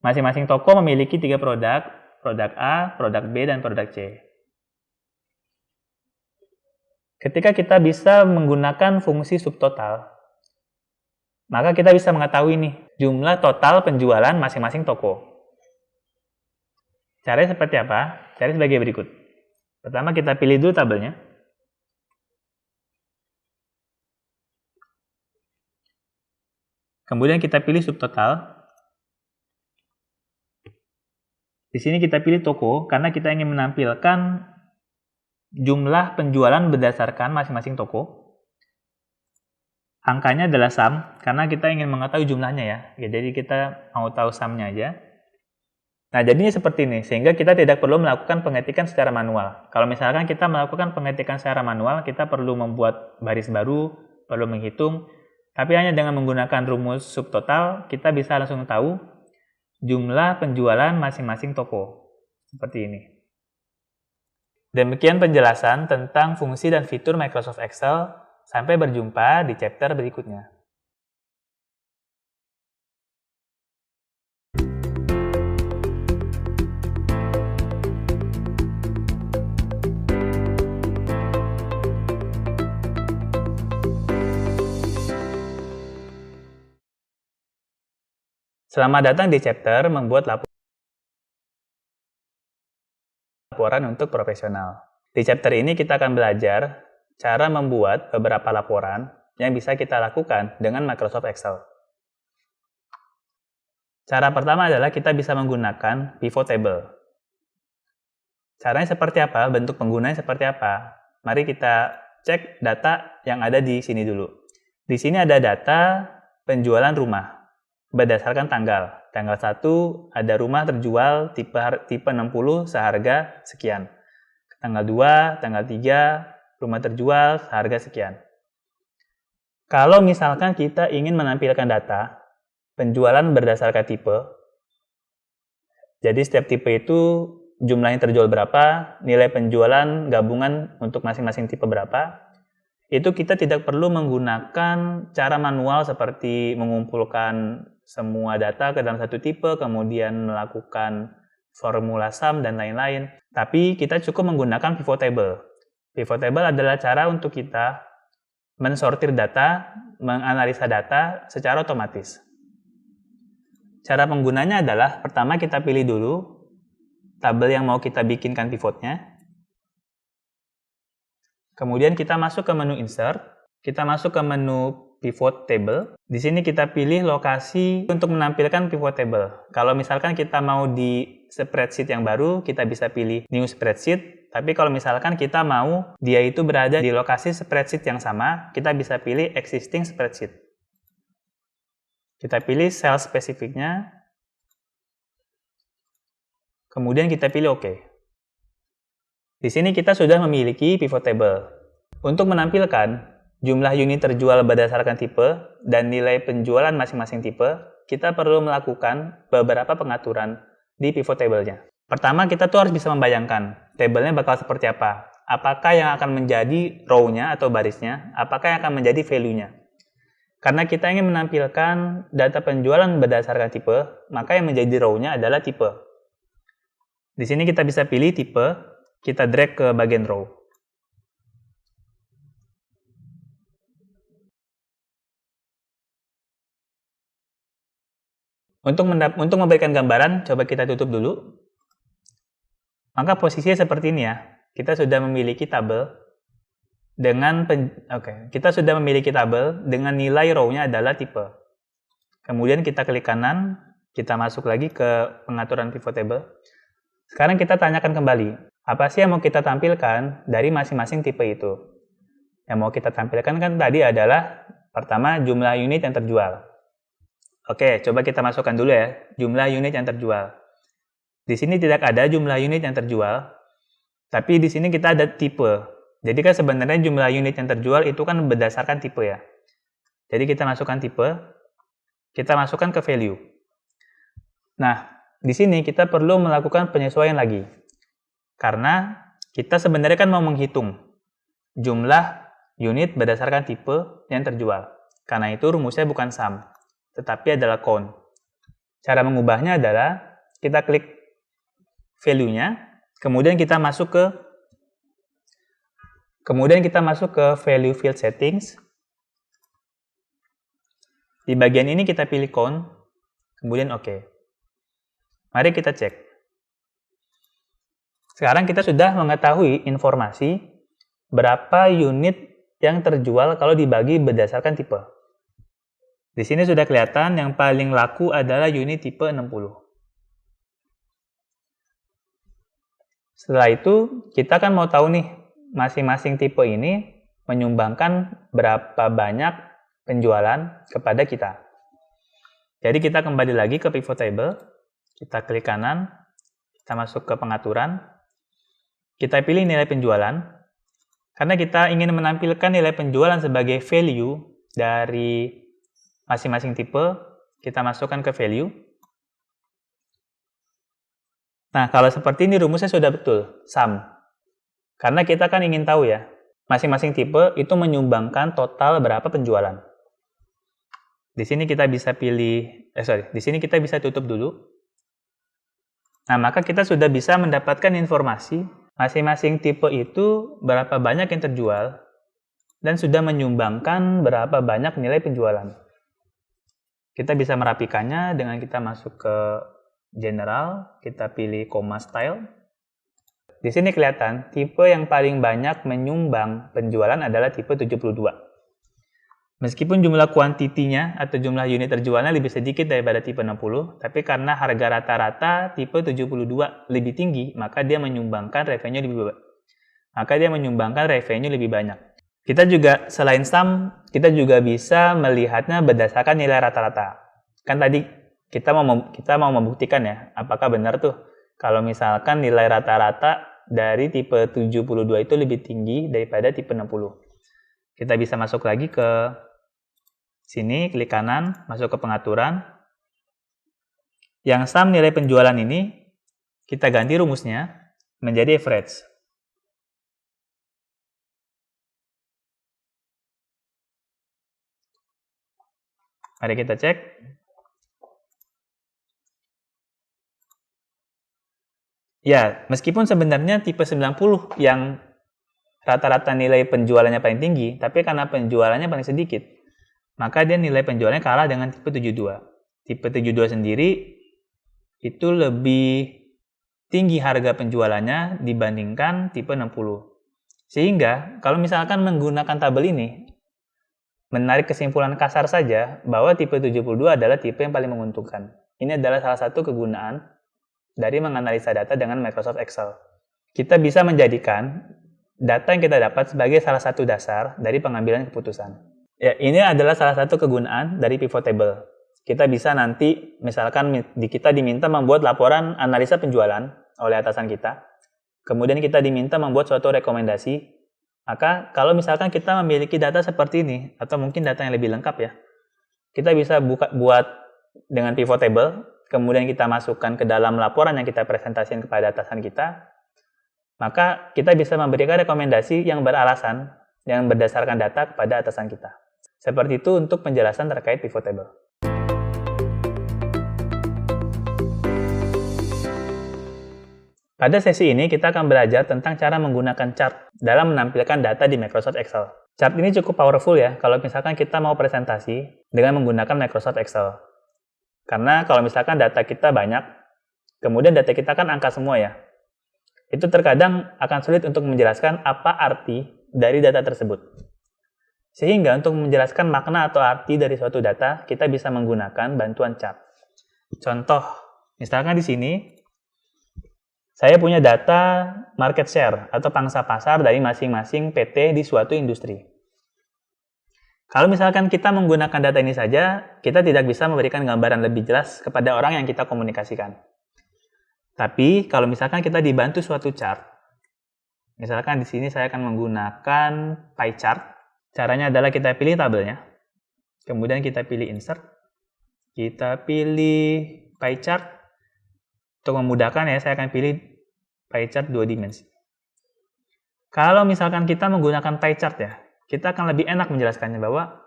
Masing-masing toko memiliki 3 produk, produk A, produk B, dan produk C. Ketika kita bisa menggunakan fungsi subtotal, maka kita bisa mengetahui nih jumlah total penjualan masing-masing toko. Caranya seperti apa? Caranya sebagai berikut. Pertama kita pilih dulu tabelnya. Kemudian kita pilih subtotal. Di sini kita pilih toko karena kita ingin menampilkan jumlah penjualan berdasarkan masing-masing toko. Angkanya adalah sum karena kita ingin mengetahui jumlahnya ya. Jadi kita mau tahu sumnya aja. Nah, jadinya seperti ini, sehingga kita tidak perlu melakukan pengetikan secara manual. Kalau misalkan kita melakukan pengetikan secara manual, kita perlu membuat baris baru, perlu menghitung, tapi hanya dengan menggunakan rumus subtotal, kita bisa langsung tahu jumlah penjualan masing-masing toko. Seperti ini. Demikian penjelasan tentang fungsi dan fitur Microsoft Excel. Sampai berjumpa di chapter berikutnya. Selamat datang di chapter membuat laporan untuk profesional. Di chapter ini kita akan belajar cara membuat beberapa laporan yang bisa kita lakukan dengan Microsoft Excel. Cara pertama adalah kita bisa menggunakan pivot table. Caranya seperti apa? Bentuk penggunanya seperti apa? Mari kita cek data yang ada di sini dulu. Di sini ada data penjualan rumah berdasarkan tanggal. Tanggal 1 ada rumah terjual tipe 60 seharga sekian. Tanggal 2, tanggal 3 rumah terjual seharga sekian. Kalau misalkan kita ingin menampilkan data penjualan berdasarkan tipe, jadi setiap tipe itu jumlahnya terjual berapa, nilai penjualan gabungan untuk masing-masing tipe berapa, itu kita tidak perlu menggunakan cara manual seperti mengumpulkan semua data ke dalam satu tipe, kemudian melakukan formula sum dan lain-lain. Tapi kita cukup menggunakan pivot table. Pivot table adalah cara untuk kita mensortir data, menganalisa data secara otomatis. Cara penggunanya adalah, pertama kita pilih dulu tabel yang mau kita bikinkan pivotnya. Kemudian kita masuk ke menu Insert, kita masuk ke menu Pivot Table. Di sini kita pilih lokasi untuk menampilkan pivot table. Kalau misalkan kita mau di spreadsheet yang baru, kita bisa pilih New Spreadsheet. Tapi kalau misalkan kita mau dia itu berada di lokasi spreadsheet yang sama, kita bisa pilih Existing Spreadsheet. Kita pilih sel spesifiknya. Kemudian kita pilih OK. Di sini kita sudah memiliki pivot table. Untuk menampilkan jumlah unit terjual berdasarkan tipe dan nilai penjualan masing-masing tipe, kita perlu melakukan beberapa pengaturan di pivot table-nya. Pertama, kita tuh harus bisa membayangkan tabelnya bakal seperti apa. Apakah yang akan menjadi row-nya atau barisnya, apakah yang akan menjadi value-nya. Karena kita ingin menampilkan data penjualan berdasarkan tipe, maka yang menjadi row-nya adalah tipe. Di sini kita bisa pilih tipe, kita drag ke bagian row. Untuk memberikan gambaran, coba kita tutup dulu. Maka posisinya seperti ini ya. Kita sudah memiliki tabel dengan nilai row-nya adalah tipe. Kemudian kita klik kanan, kita masuk lagi ke pengaturan pivot table. Sekarang kita tanyakan kembali, apa sih yang mau kita tampilkan dari masing-masing tipe itu? Yang mau kita tampilkan kan tadi adalah pertama jumlah unit yang terjual. Oke, coba kita masukkan dulu ya, jumlah unit yang terjual. Di sini tidak ada jumlah unit yang terjual, tapi di sini kita ada tipe. Jadi kan sebenarnya jumlah unit yang terjual itu kan berdasarkan tipe ya. Jadi kita masukkan tipe, kita masukkan ke value. Nah, di sini kita perlu melakukan penyesuaian lagi. Karena kita sebenarnya kan mau menghitung jumlah unit berdasarkan tipe yang terjual. Karena itu rumusnya bukan sum, tetapi adalah count. Cara mengubahnya adalah kita klik value-nya, kemudian kita masuk ke value field settings. Di bagian ini kita pilih count, kemudian OK. Mari kita cek. Sekarang kita sudah mengetahui informasi berapa unit yang terjual kalau dibagi berdasarkan tipe. Di sini sudah kelihatan yang paling laku adalah unit tipe 60. Setelah itu, kita kan mau tahu nih, masing-masing tipe ini menyumbangkan berapa banyak penjualan kepada kita. Jadi kita kembali lagi ke pivot table, kita klik kanan, kita masuk ke pengaturan, kita pilih nilai penjualan, karena kita ingin menampilkan nilai penjualan sebagai value dari masing-masing tipe, kita masukkan ke value. Nah, kalau seperti ini rumusnya sudah betul, sum. Karena kita kan ingin tahu ya, masing-masing tipe itu menyumbangkan total berapa penjualan. Di sini kita bisa di sini kita bisa tutup dulu. Nah, maka kita sudah bisa mendapatkan informasi masing-masing tipe itu berapa banyak yang terjual dan sudah menyumbangkan berapa banyak nilai penjualan. Kita bisa merapikannya dengan kita masuk ke General, kita pilih Comma Style. Di sini kelihatan tipe yang paling banyak menyumbang penjualan adalah tipe 72. Meskipun jumlah kuantitinya atau jumlah unit terjualnya lebih sedikit daripada tipe 60, tapi karena harga rata-rata tipe 72 lebih tinggi, maka dia menyumbangkan revenue lebih banyak. Kita juga, selain sum, kita juga bisa melihatnya berdasarkan nilai rata-rata. Kan tadi kita mau membuktikan ya, apakah benar tuh kalau misalkan nilai rata-rata dari tipe 72 itu lebih tinggi daripada tipe 60. Kita bisa masuk lagi ke sini, klik kanan, masuk ke pengaturan. Yang sum nilai penjualan ini, kita ganti rumusnya menjadi average. Mari kita cek. Ya, meskipun sebenarnya tipe 90 yang rata-rata nilai penjualannya paling tinggi, tapi karena penjualannya paling sedikit, maka dia nilai penjualannya kalah dengan tipe 72. Tipe 72 sendiri itu lebih tinggi harga penjualannya dibandingkan tipe 60. Sehingga, kalau misalkan menggunakan tabel ini, menarik kesimpulan kasar saja bahwa tipe 72 adalah tipe yang paling menguntungkan. Ini adalah salah satu kegunaan dari menganalisa data dengan Microsoft Excel. Kita bisa menjadikan data yang kita dapat sebagai salah satu dasar dari pengambilan keputusan. Ya, ini adalah salah satu kegunaan dari pivot table. Kita bisa nanti, misalkan kita diminta membuat laporan analisa penjualan oleh atasan kita, kemudian kita diminta membuat suatu rekomendasi. Maka kalau misalkan kita memiliki data seperti ini, atau mungkin data yang lebih lengkap ya, kita bisa buat dengan pivot table, kemudian kita masukkan ke dalam laporan yang kita presentasikan kepada atasan kita, maka kita bisa memberikan rekomendasi yang beralasan, yang berdasarkan data kepada atasan kita. Seperti itu untuk penjelasan terkait pivot table. Pada sesi ini kita akan belajar tentang cara menggunakan chart dalam menampilkan data di Microsoft Excel. Chart ini cukup powerful ya kalau misalkan kita mau presentasi dengan menggunakan Microsoft Excel. Karena kalau misalkan data kita banyak, kemudian data kita kan angka semua ya, itu terkadang akan sulit untuk menjelaskan apa arti dari data tersebut. Sehingga untuk menjelaskan makna atau arti dari suatu data, kita bisa menggunakan bantuan chart. Contoh, misalkan di sini, saya punya data market share atau pangsa pasar dari masing-masing PT di suatu industri. Kalau misalkan kita menggunakan data ini saja, kita tidak bisa memberikan gambaran lebih jelas kepada orang yang kita komunikasikan. Tapi kalau misalkan kita dibantu suatu chart, misalkan di sini saya akan menggunakan pie chart. Caranya adalah kita pilih tabelnya, kemudian kita pilih insert, kita pilih pie chart. Untuk memudahkan ya, saya akan pilih pie chart 2 dimensi. Kalau misalkan kita menggunakan pie chart ya, kita akan lebih enak menjelaskannya bahwa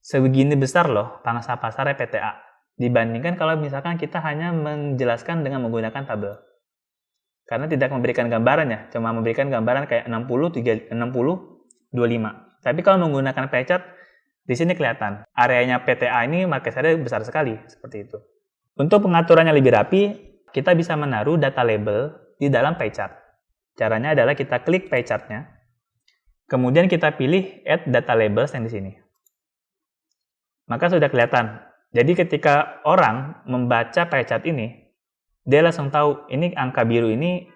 sebegini besar loh pangsa pasarnya PTA, dibandingkan kalau misalkan kita hanya menjelaskan dengan menggunakan tabel. Karena tidak memberikan gambarannya, cuma memberikan gambaran kayak 60, 25. Tapi kalau menggunakan pie chart, di sini kelihatan areanya PTA ini market share besar sekali, seperti itu. Untuk pengaturannya lebih rapi, kita bisa menaruh data label di dalam pie chart. Caranya adalah kita klik pie chart-nya, kemudian kita pilih add data labels yang di sini. Maka sudah kelihatan. Jadi ketika orang membaca pie chart ini, dia langsung tahu ini angka biru ini,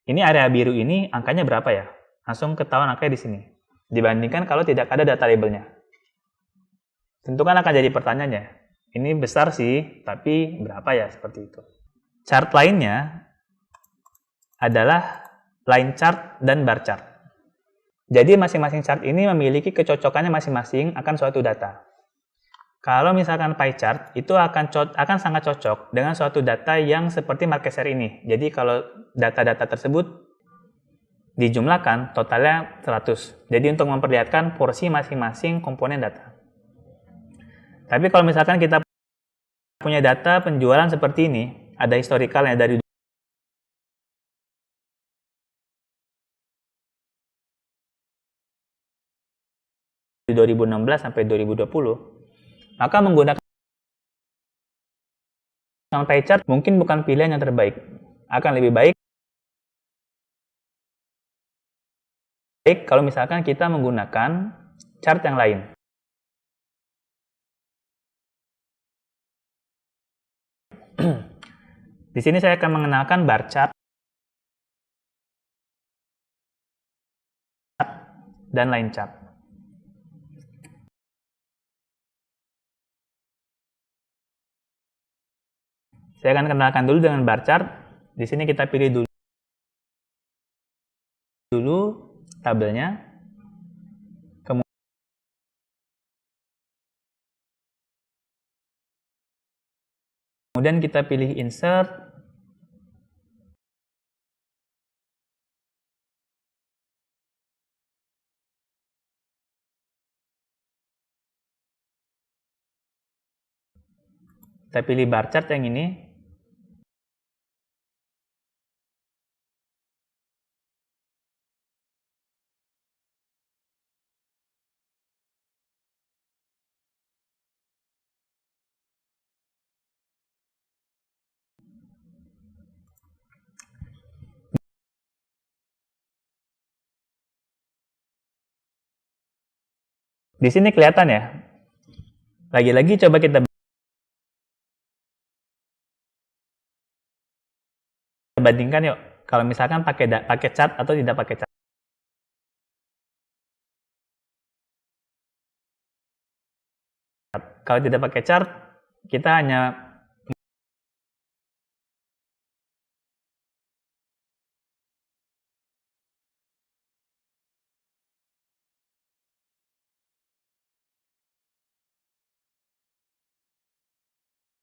ini area biru ini angkanya berapa ya? Langsung ketahuan angkanya di sini. Dibandingkan kalau tidak ada data labelnya. Tentu kan akan jadi pertanyaannya, ini besar sih, tapi berapa ya? Seperti itu. Chart lainnya adalah line chart dan bar chart. Jadi masing-masing chart ini memiliki kecocokannya masing-masing akan suatu data. Kalau misalkan pie chart, itu akan sangat cocok dengan suatu data yang seperti market share ini. Jadi kalau data-data tersebut dijumlahkan, totalnya 100. Jadi untuk memperlihatkan porsi masing-masing komponen data. Tapi kalau misalkan kita punya data penjualan seperti ini, ada historicalnya dari 2016 sampai 2020, maka menggunakan pie chart mungkin bukan pilihan yang terbaik. Akan lebih baik kalau misalkan kita menggunakan chart yang lain. Di sini saya akan mengenalkan bar chart dan line chart. Saya akan kenalkan dulu dengan bar chart. Di sini kita pilih dulu tabelnya. Kemudian kita pilih insert. Kita pilih bar chart yang ini. Di sini kelihatan ya. Lagi-lagi coba kita bandingkan yuk. Kalau misalkan pakai chart atau tidak pakai chart. Kalau tidak pakai chart, kita hanya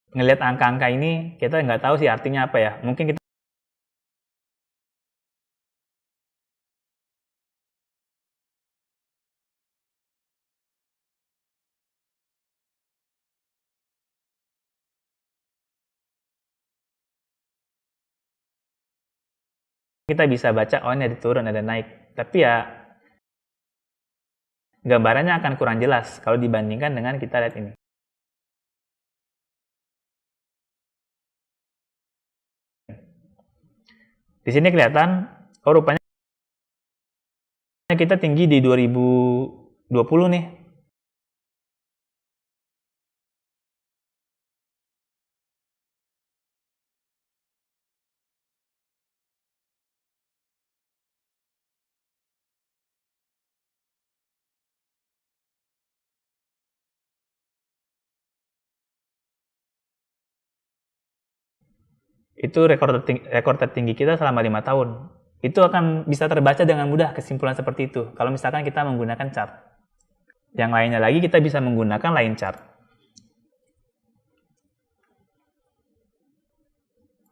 ngelihat angka-angka ini, kita nggak tahu sih artinya apa ya. Mungkin kita bisa baca, oh ini ada turun, ada naik. Tapi ya, gambarannya akan kurang jelas kalau dibandingkan dengan kita lihat ini. Di sini kelihatan, oh rupanya kita tinggi di 2020 nih. Itu rekor tertinggi kita selama 5 tahun. Itu akan bisa terbaca dengan mudah kesimpulan seperti itu, kalau misalkan kita menggunakan chart. Yang lainnya lagi kita bisa menggunakan line chart.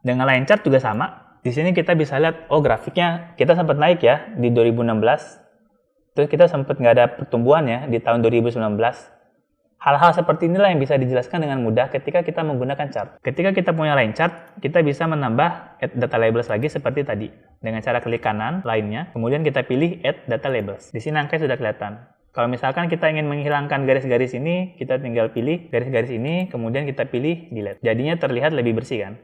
Dengan line chart juga sama. Di sini kita bisa lihat, oh grafiknya kita sempat naik ya di 2016. Terus kita sempat nggak ada pertumbuhan ya di tahun 2019. Hal-hal seperti inilah yang bisa dijelaskan dengan mudah ketika kita menggunakan chart. Ketika kita punya line chart, kita bisa menambah add data labels lagi seperti tadi. Dengan cara klik kanan lainnya, kemudian kita pilih add data labels. Di sini angka sudah kelihatan. Kalau misalkan kita ingin menghilangkan garis-garis ini, kita tinggal pilih garis-garis ini, kemudian kita pilih delete. Jadinya terlihat lebih bersih kan?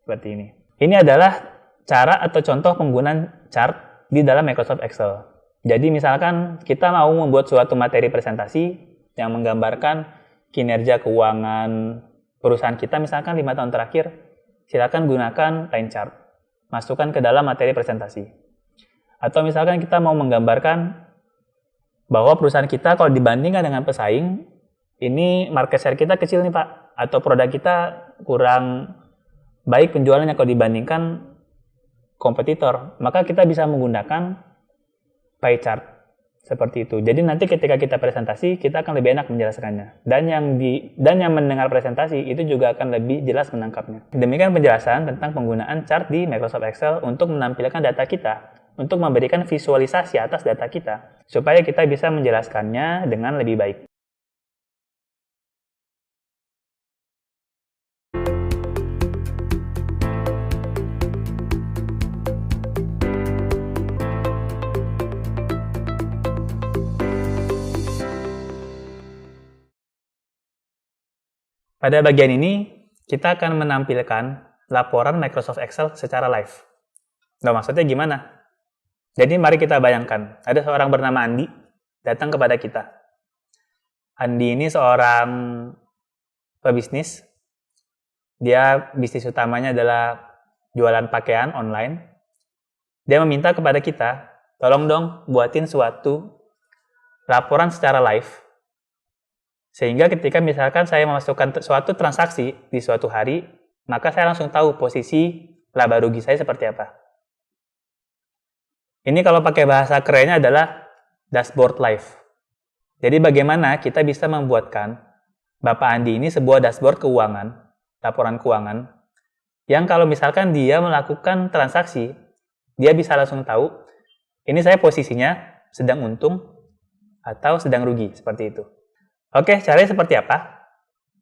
Seperti ini. Ini adalah cara atau contoh penggunaan chart di dalam Microsoft Excel. Jadi misalkan kita mau membuat suatu materi presentasi yang menggambarkan kinerja keuangan perusahaan kita misalkan 5 tahun terakhir, silakan gunakan line chart. Masukkan ke dalam materi presentasi. Atau misalkan kita mau menggambarkan bahwa perusahaan kita kalau dibandingkan dengan pesaing, ini market share kita kecil nih Pak, atau produk kita kurang baik penjualannya kalau dibandingkan kompetitor, maka kita bisa menggunakan pie chart. Seperti itu. Jadi nanti ketika kita presentasi, kita akan lebih enak menjelaskannya. Dan yang mendengar presentasi itu juga akan lebih jelas menangkapnya. Demikian penjelasan tentang penggunaan chart di Microsoft Excel untuk menampilkan data kita, untuk memberikan visualisasi atas data kita, supaya kita bisa menjelaskannya dengan lebih baik. Pada bagian ini, kita akan menampilkan laporan Microsoft Excel secara live. Nah, maksudnya gimana? Jadi mari kita bayangkan, ada seorang bernama Andi datang kepada kita. Andi ini seorang pebisnis. Dia bisnis utamanya adalah jualan pakaian online. Dia meminta kepada kita, tolong dong buatin suatu laporan secara live. Sehingga ketika misalkan saya memasukkan suatu transaksi di suatu hari, maka saya langsung tahu posisi laba rugi saya seperti apa. Ini kalau pakai bahasa kerennya adalah dashboard live. Jadi bagaimana kita bisa membuatkan Bapak Andi ini sebuah dashboard keuangan, laporan keuangan, yang kalau misalkan dia melakukan transaksi, dia bisa langsung tahu, ini saya posisinya sedang untung atau sedang rugi, seperti itu. Oke, caranya seperti apa?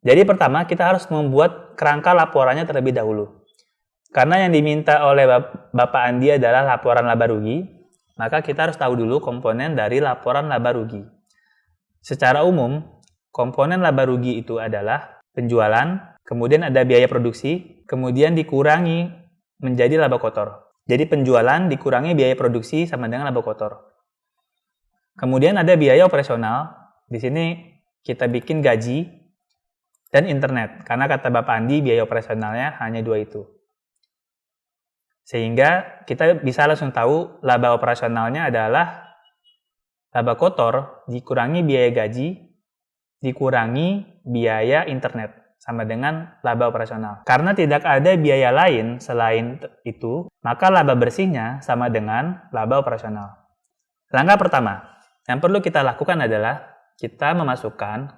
Jadi pertama, kita harus membuat kerangka laporannya terlebih dahulu. Karena yang diminta oleh Bapak Andi adalah laporan laba rugi, maka kita harus tahu dulu komponen dari laporan laba rugi. Secara umum, komponen laba rugi itu adalah penjualan, kemudian ada biaya produksi, kemudian dikurangi menjadi laba kotor. Jadi penjualan dikurangi biaya produksi sama dengan laba kotor. Kemudian ada biaya operasional, di sini kita bikin gaji dan internet. Karena kata Bapak Andi, biaya operasionalnya hanya 2 itu. Sehingga kita bisa langsung tahu laba operasionalnya adalah laba kotor dikurangi biaya gaji, dikurangi biaya internet, sama dengan laba operasional. Karena tidak ada biaya lain selain itu, maka laba bersihnya sama dengan laba operasional. Langkah pertama, yang perlu kita lakukan adalah kita memasukkan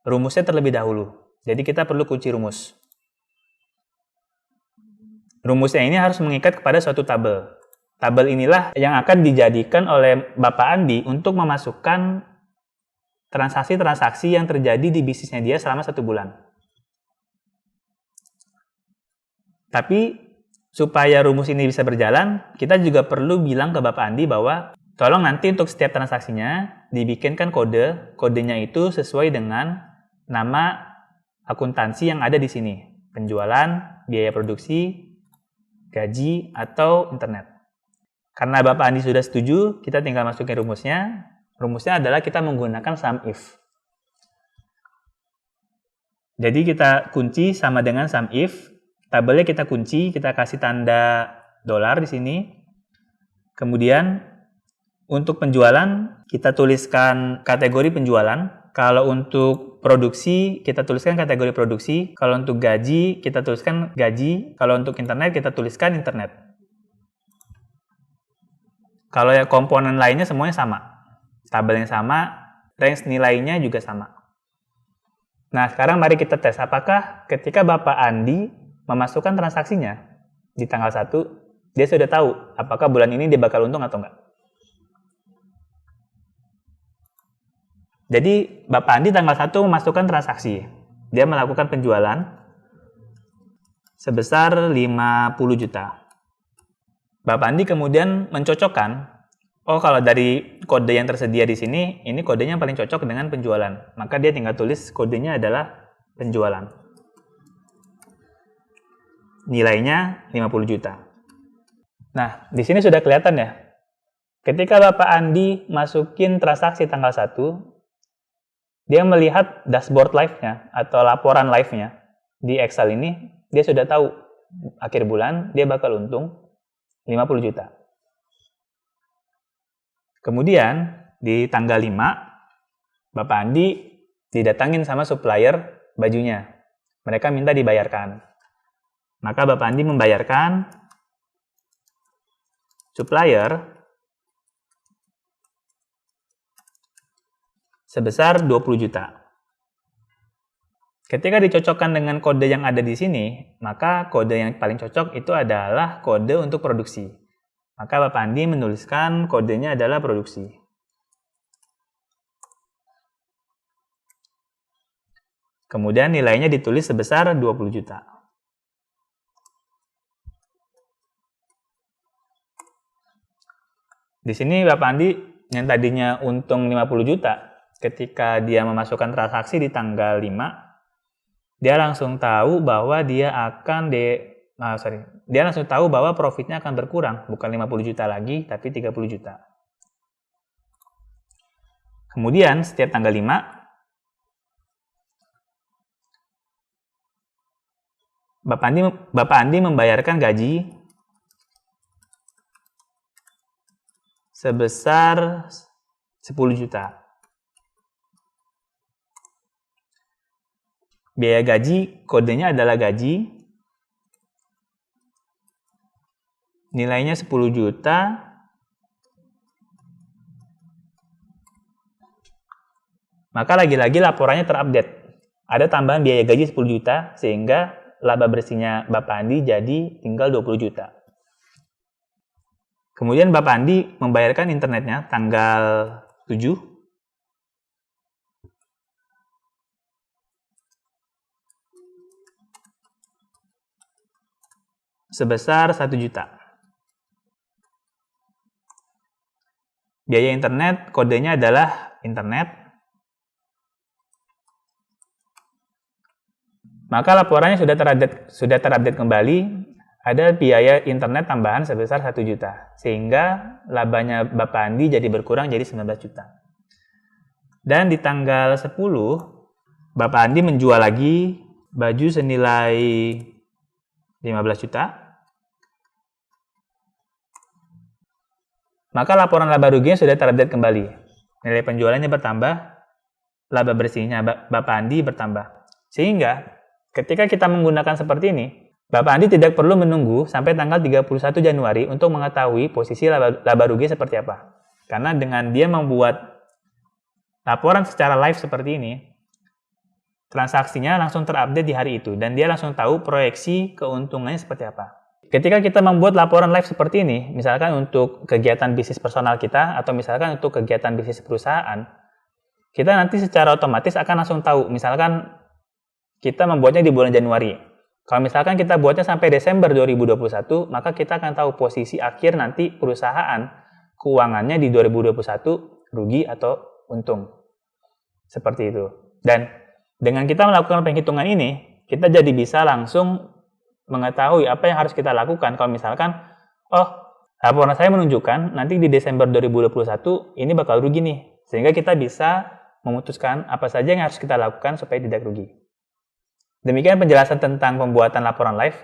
rumusnya terlebih dahulu. Jadi kita perlu kunci rumus. Rumusnya ini harus mengikat kepada suatu tabel. Tabel inilah yang akan dijadikan oleh Bapak Andi untuk memasukkan transaksi-transaksi yang terjadi di bisnisnya dia selama 1 bulan. Tapi supaya rumus ini bisa berjalan, kita juga perlu bilang ke Bapak Andi bahwa tolong nanti untuk setiap transaksinya dibikinkan kode. Kodenya itu sesuai dengan nama akuntansi yang ada di sini. Penjualan, biaya produksi, gaji, atau internet. Karena Bapak Andi sudah setuju, kita tinggal masukin rumusnya. Rumusnya adalah kita menggunakan sum if. Jadi kita kunci sama dengan sum if. Tabelnya kita kunci, kita kasih tanda dolar di sini. Kemudian untuk penjualan, kita tuliskan kategori penjualan. Kalau untuk produksi, kita tuliskan kategori produksi. Kalau untuk gaji, kita tuliskan gaji. Kalau untuk internet, kita tuliskan internet. Kalau ya komponen lainnya semuanya sama. Tabelnya sama, range nilainya juga sama. Nah, sekarang mari kita tes apakah ketika Bapak Andi memasukkan transaksinya di tanggal 1, dia sudah tahu apakah bulan ini dia bakal untung atau enggak. Jadi, Bapak Andi tanggal 1 memasukkan transaksi. Dia melakukan penjualan sebesar 50 juta. Bapak Andi kemudian mencocokkan, oh kalau dari kode yang tersedia di sini, ini kodenya paling cocok dengan penjualan. Maka dia tinggal tulis kodenya adalah penjualan. Nilainya 50 juta. Nah, di sini sudah kelihatan ya. Ketika Bapak Andi masukin transaksi tanggal 1, dia melihat dashboard live-nya atau laporan live-nya di Excel ini, dia sudah tahu akhir bulan dia bakal untung 50 juta. Kemudian di tanggal 5, Bapak Andi didatangin sama supplier bajunya. Mereka minta dibayarkan. Maka Bapak Andi membayarkan supplier sebesar 20 juta. Ketika dicocokkan dengan kode yang ada di sini, maka kode yang paling cocok itu adalah kode untuk produksi. Maka Bapak Andi menuliskan kodenya adalah produksi. Kemudian nilainya ditulis sebesar 20 juta. Di sini Bapak Andi yang tadinya untung 50 juta, ketika dia memasukkan transaksi di tanggal 5, dia langsung tahu bahwa dia langsung tahu bahwa profitnya akan berkurang, bukan 50 juta lagi, tapi 30 juta. Kemudian, setiap tanggal 5, Bapak Andi membayarkan gaji sebesar 10 juta. Biaya gaji, kodenya adalah gaji. Nilainya 10 juta. Maka lagi-lagi laporannya terupdate. Ada tambahan biaya gaji 10 juta, sehingga laba bersihnya Bapak Andi jadi tinggal 20 juta. Kemudian Bapak Andi membayarkan internetnya tanggal 7. Sebesar 1 juta. Biaya internet, kodenya adalah internet. Maka laporannya sudah terupdate kembali, ada biaya internet tambahan sebesar 1 juta. Sehingga labanya Bapak Andi jadi berkurang jadi 19 juta. Dan di tanggal 10, Bapak Andi menjual lagi baju senilai 15 juta. Maka laporan laba ruginya sudah terupdate kembali. Nilai penjualannya bertambah, laba bersihnya Bapak Andi bertambah. Sehingga ketika kita menggunakan seperti ini, Bapak Andi tidak perlu menunggu sampai tanggal 31 Januari untuk mengetahui posisi laba rugi seperti apa. Karena dengan dia membuat laporan secara live seperti ini, transaksinya langsung terupdate di hari itu dan dia langsung tahu proyeksi keuntungannya seperti apa. Ketika kita membuat laporan live seperti ini, misalkan untuk kegiatan bisnis personal kita atau misalkan untuk kegiatan bisnis perusahaan, kita nanti secara otomatis akan langsung tahu. Misalkan kita membuatnya di bulan Januari. Kalau misalkan kita buatnya sampai Desember 2021, maka kita akan tahu posisi akhir nanti perusahaan keuangannya di 2021 rugi atau untung. Seperti itu. Dan dengan kita melakukan penghitungan ini, kita jadi bisa langsung mengetahui apa yang harus kita lakukan kalau misalkan, oh, laporan saya menunjukkan nanti di Desember 2021 ini bakal rugi nih. Sehingga kita bisa memutuskan apa saja yang harus kita lakukan supaya tidak rugi. Demikian penjelasan tentang pembuatan laporan live.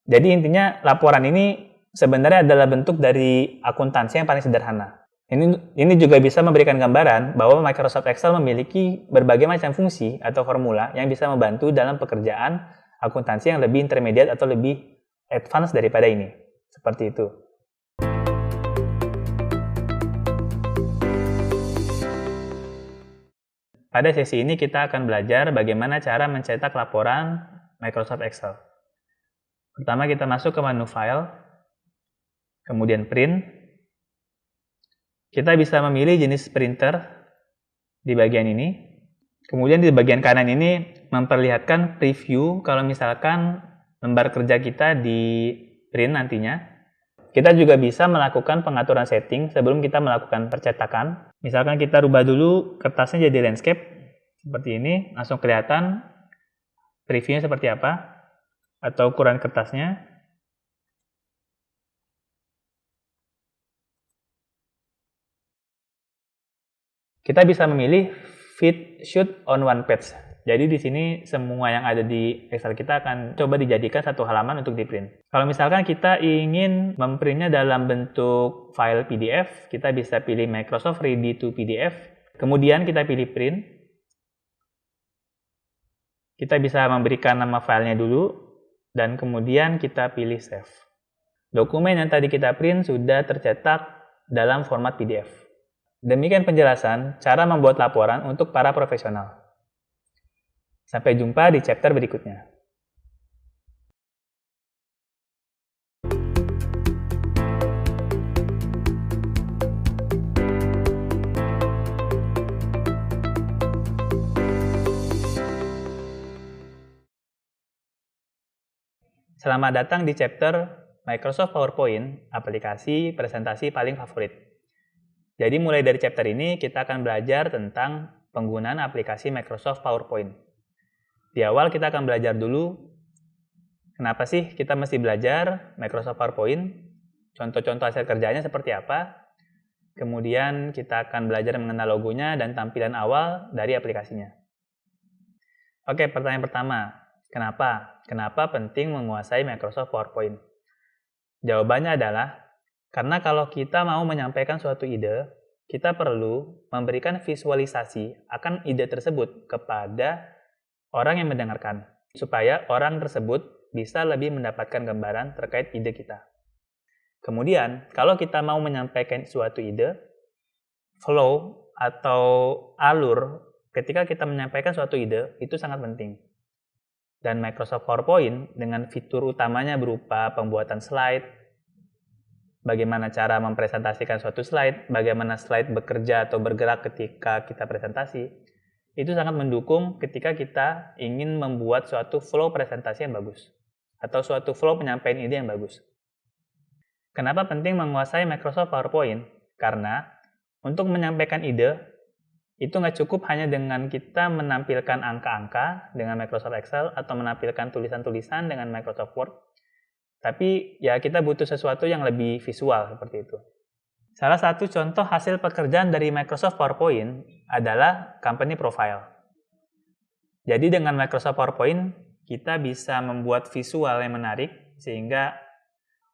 Jadi intinya laporan ini sebenarnya adalah bentuk dari akuntansi yang paling sederhana. Ini juga bisa memberikan gambaran bahwa Microsoft Excel memiliki berbagai macam fungsi atau formula yang bisa membantu dalam pekerjaan akuntansi yang lebih intermediate atau lebih advance daripada ini. Seperti itu. Pada sesi ini kita akan belajar bagaimana cara mencetak laporan Microsoft Excel. Pertama kita masuk ke menu File, kemudian Print. Kita bisa memilih jenis printer di bagian ini. Kemudian di bagian kanan ini memperlihatkan preview kalau misalkan lembar kerja kita di print nantinya. Kita juga bisa melakukan pengaturan setting sebelum kita melakukan percetakan. Misalkan kita rubah dulu kertasnya jadi landscape seperti ini, langsung kelihatan previewnya seperti apa atau ukuran kertasnya. Kita bisa memilih fit shoot on one page. Jadi di sini semua yang ada di Excel kita akan coba dijadikan satu halaman untuk di print. Kalau misalkan kita ingin memprintnya dalam bentuk file PDF, kita bisa pilih Microsoft Ready to PDF. Kemudian kita pilih print. Kita bisa memberikan nama filenya dulu dan kemudian kita pilih save. Dokumen yang tadi kita print sudah tercetak dalam format PDF. Demikian penjelasan cara membuat laporan untuk para profesional. Sampai jumpa di chapter berikutnya. Selamat datang di chapter Microsoft PowerPoint, aplikasi presentasi paling favorit. Jadi mulai dari chapter ini kita akan belajar tentang penggunaan aplikasi Microsoft PowerPoint. Di awal kita akan belajar dulu kenapa sih kita mesti belajar Microsoft PowerPoint, contoh-contoh hasil kerjanya seperti apa, kemudian kita akan belajar mengenal logonya dan tampilan awal dari aplikasinya. Oke, pertanyaan pertama, kenapa? Kenapa penting menguasai Microsoft PowerPoint? Jawabannya adalah karena kalau kita mau menyampaikan suatu ide, kita perlu memberikan visualisasi akan ide tersebut kepada orang yang mendengarkan, supaya orang tersebut bisa lebih mendapatkan gambaran terkait ide kita. Kemudian, kalau kita mau menyampaikan suatu ide, flow atau alur ketika kita menyampaikan suatu ide itu sangat penting. Dan Microsoft PowerPoint dengan fitur utamanya berupa pembuatan slide, bagaimana cara mempresentasikan suatu slide, bagaimana slide bekerja atau bergerak ketika kita presentasi, itu sangat mendukung ketika kita ingin membuat suatu flow presentasi yang bagus, atau suatu flow penyampaian ide yang bagus. Kenapa penting menguasai Microsoft PowerPoint? Karena untuk menyampaikan ide, itu nggak cukup hanya dengan kita menampilkan angka-angka dengan Microsoft Excel, atau menampilkan tulisan-tulisan dengan Microsoft Word, tapi ya kita butuh sesuatu yang lebih visual seperti itu. Salah satu contoh hasil pekerjaan dari Microsoft PowerPoint adalah company profile. Jadi dengan Microsoft PowerPoint kita bisa membuat visual yang menarik sehingga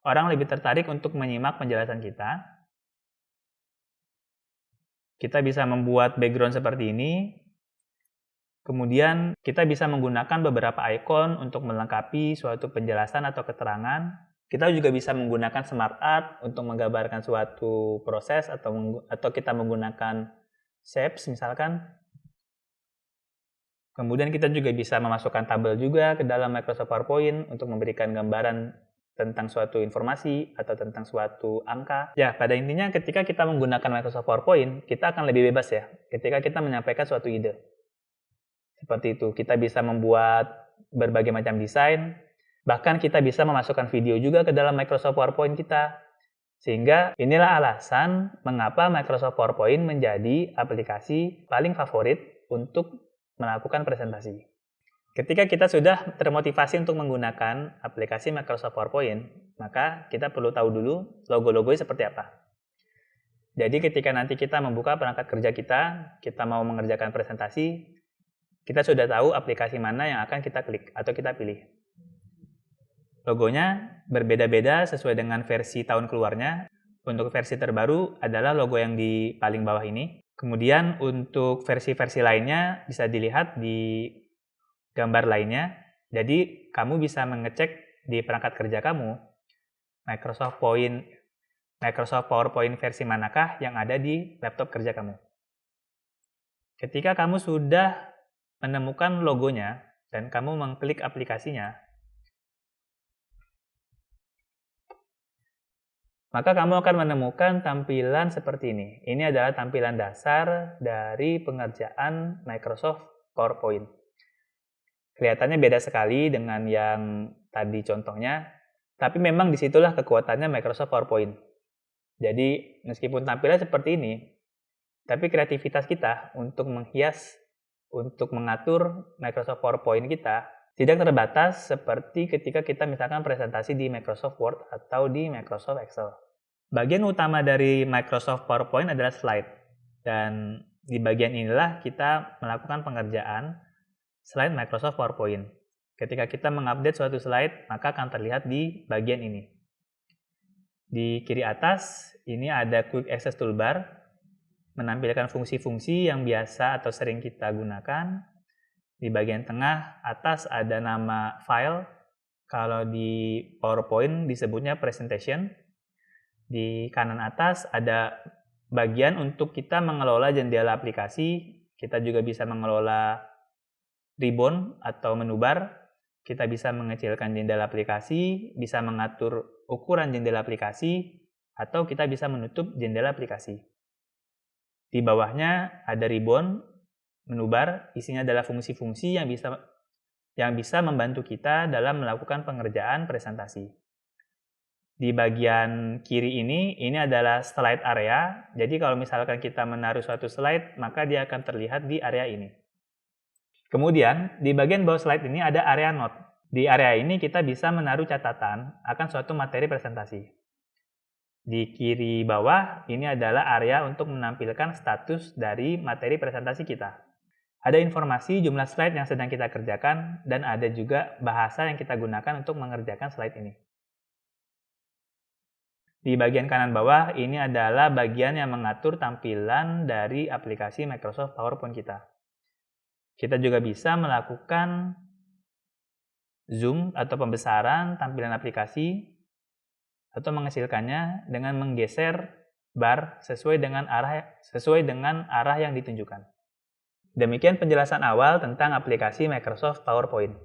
orang lebih tertarik untuk menyimak penjelasan kita. Kita bisa membuat background seperti ini. Kemudian kita bisa menggunakan beberapa icon untuk melengkapi suatu penjelasan atau keterangan. Kita juga bisa menggunakan smart art untuk menggambarkan suatu proses atau kita menggunakan shapes misalkan. Kemudian kita juga bisa memasukkan tabel juga ke dalam Microsoft PowerPoint untuk memberikan gambaran tentang suatu informasi atau tentang suatu angka. Ya, pada intinya ketika kita menggunakan Microsoft PowerPoint, kita akan lebih bebas ya ketika kita menyampaikan suatu ide. Seperti itu, kita bisa membuat berbagai macam desain, bahkan kita bisa memasukkan video juga ke dalam Microsoft PowerPoint kita. Sehingga inilah alasan mengapa Microsoft PowerPoint menjadi aplikasi paling favorit untuk melakukan presentasi. Ketika kita sudah termotivasi untuk menggunakan aplikasi Microsoft PowerPoint, maka kita perlu tahu dulu logo-logonya seperti apa. Jadi ketika nanti kita membuka perangkat kerja kita mau mengerjakan presentasi, kita sudah tahu aplikasi mana yang akan kita klik atau kita pilih. Logonya berbeda-beda sesuai dengan versi tahun keluarnya. Untuk versi terbaru adalah logo yang di paling bawah ini. Kemudian untuk versi-versi lainnya bisa dilihat di gambar lainnya. Jadi kamu bisa mengecek di perangkat kerja kamu Microsoft PowerPoint versi manakah yang ada di laptop kerja kamu. Ketika kamu sudah menemukan logonya dan kamu mengklik aplikasinya, maka kamu akan menemukan tampilan seperti ini. Ini adalah tampilan dasar dari pengerjaan Microsoft PowerPoint. Kelihatannya beda sekali dengan yang tadi contohnya, tapi memang disitulah kekuatannya Microsoft PowerPoint. Jadi, meskipun tampilan seperti ini, tapi kreativitas kita untuk menghias, untuk mengatur Microsoft PowerPoint kita, tidak terbatas seperti ketika kita misalkan presentasi di Microsoft Word atau di Microsoft Excel. Bagian utama dari Microsoft PowerPoint adalah slide. Dan di bagian inilah kita melakukan pengerjaan slide Microsoft PowerPoint. Ketika kita mengupdate suatu slide, maka akan terlihat di bagian ini. Di kiri atas, ini ada Quick Access Toolbar, menampilkan fungsi-fungsi yang biasa atau sering kita gunakan. Di bagian tengah atas ada nama file, kalau di PowerPoint disebutnya presentation. Di kanan atas ada bagian untuk kita mengelola jendela aplikasi, kita juga bisa mengelola ribbon atau menu bar, kita bisa mengecilkan jendela aplikasi, bisa mengatur ukuran jendela aplikasi, atau kita bisa menutup jendela aplikasi. Di bawahnya ada ribbon, menu bar, isinya adalah fungsi-fungsi yang bisa membantu kita dalam melakukan pengerjaan presentasi. Di bagian kiri ini adalah slide area. Jadi kalau misalkan kita menaruh suatu slide, maka dia akan terlihat di area ini. Kemudian, di bagian bawah slide ini ada area note. Di area ini kita bisa menaruh catatan akan suatu materi presentasi. Di kiri bawah, ini adalah area untuk menampilkan status dari materi presentasi kita. Ada informasi jumlah slide yang sedang kita kerjakan, dan ada juga bahasa yang kita gunakan untuk mengerjakan slide ini. Di bagian kanan bawah, ini adalah bagian yang mengatur tampilan dari aplikasi Microsoft PowerPoint kita. Kita juga bisa melakukan zoom atau pembesaran tampilan aplikasi atau mengecilkannya dengan menggeser bar sesuai dengan arah yang ditunjukkan. Demikian penjelasan awal tentang aplikasi Microsoft PowerPoint.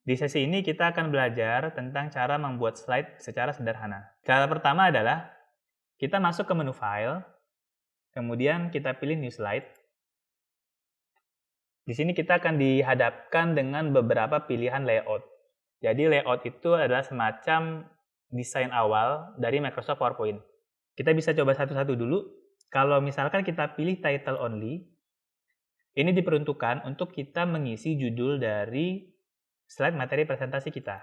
Di sesi ini kita akan belajar tentang cara membuat slide secara sederhana. Cara pertama adalah kita masuk ke menu File, kemudian kita pilih New Slide. Di sini kita akan dihadapkan dengan beberapa pilihan layout. Jadi layout itu adalah semacam desain awal dari Microsoft PowerPoint. Kita bisa coba satu-satu dulu. Kalau misalkan kita pilih Title Only, ini diperuntukkan untuk kita mengisi judul dari slide materi presentasi kita.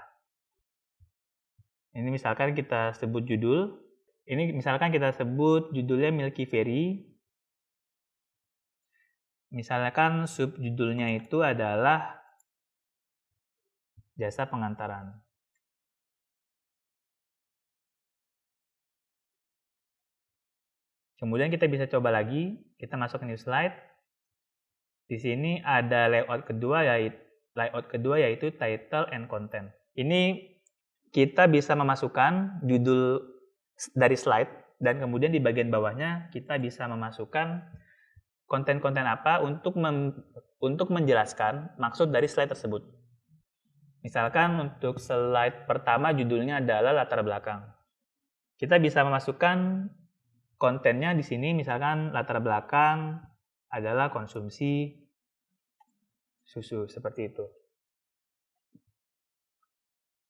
Ini misalkan kita sebut judul. Ini misalkan kita sebut judulnya Milky Ferry. Misalkan subjudulnya itu adalah jasa pengantaran. Kemudian kita bisa coba lagi, kita masuk ke new slide. Di sini ada layout kedua yaitu title and content. Ini kita bisa memasukkan judul dari slide, dan kemudian di bagian bawahnya kita bisa memasukkan konten-konten apa untuk menjelaskan maksud dari slide tersebut. Misalkan untuk slide pertama judulnya adalah latar belakang. Kita bisa memasukkan kontennya di sini, misalkan latar belakang adalah konsumsi susu, seperti itu.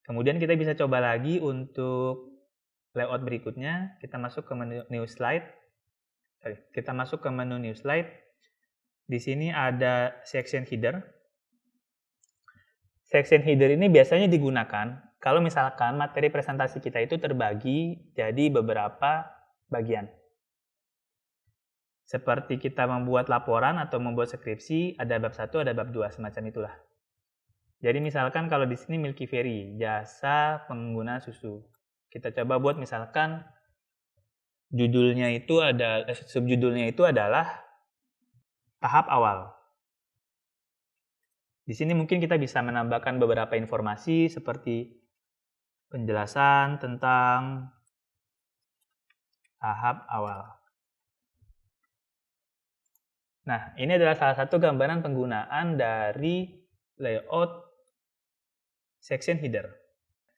Kemudian kita bisa coba lagi untuk layout berikutnya, kita masuk ke menu new slide. kita masuk ke menu New Slide. Di sini ada section header. Section header ini biasanya digunakan kalau misalkan materi presentasi kita itu terbagi jadi beberapa bagian. Seperti kita membuat laporan atau membuat skripsi, ada bab 1, ada bab 2, semacam itulah. Jadi misalkan kalau di sini Milky Very, jasa pengguna susu. Kita coba buat misalkan subjudulnya itu adalah tahap awal. Di sini mungkin kita bisa menambahkan beberapa informasi seperti penjelasan tentang tahap awal. Nah, ini adalah salah satu gambaran penggunaan dari layout section header.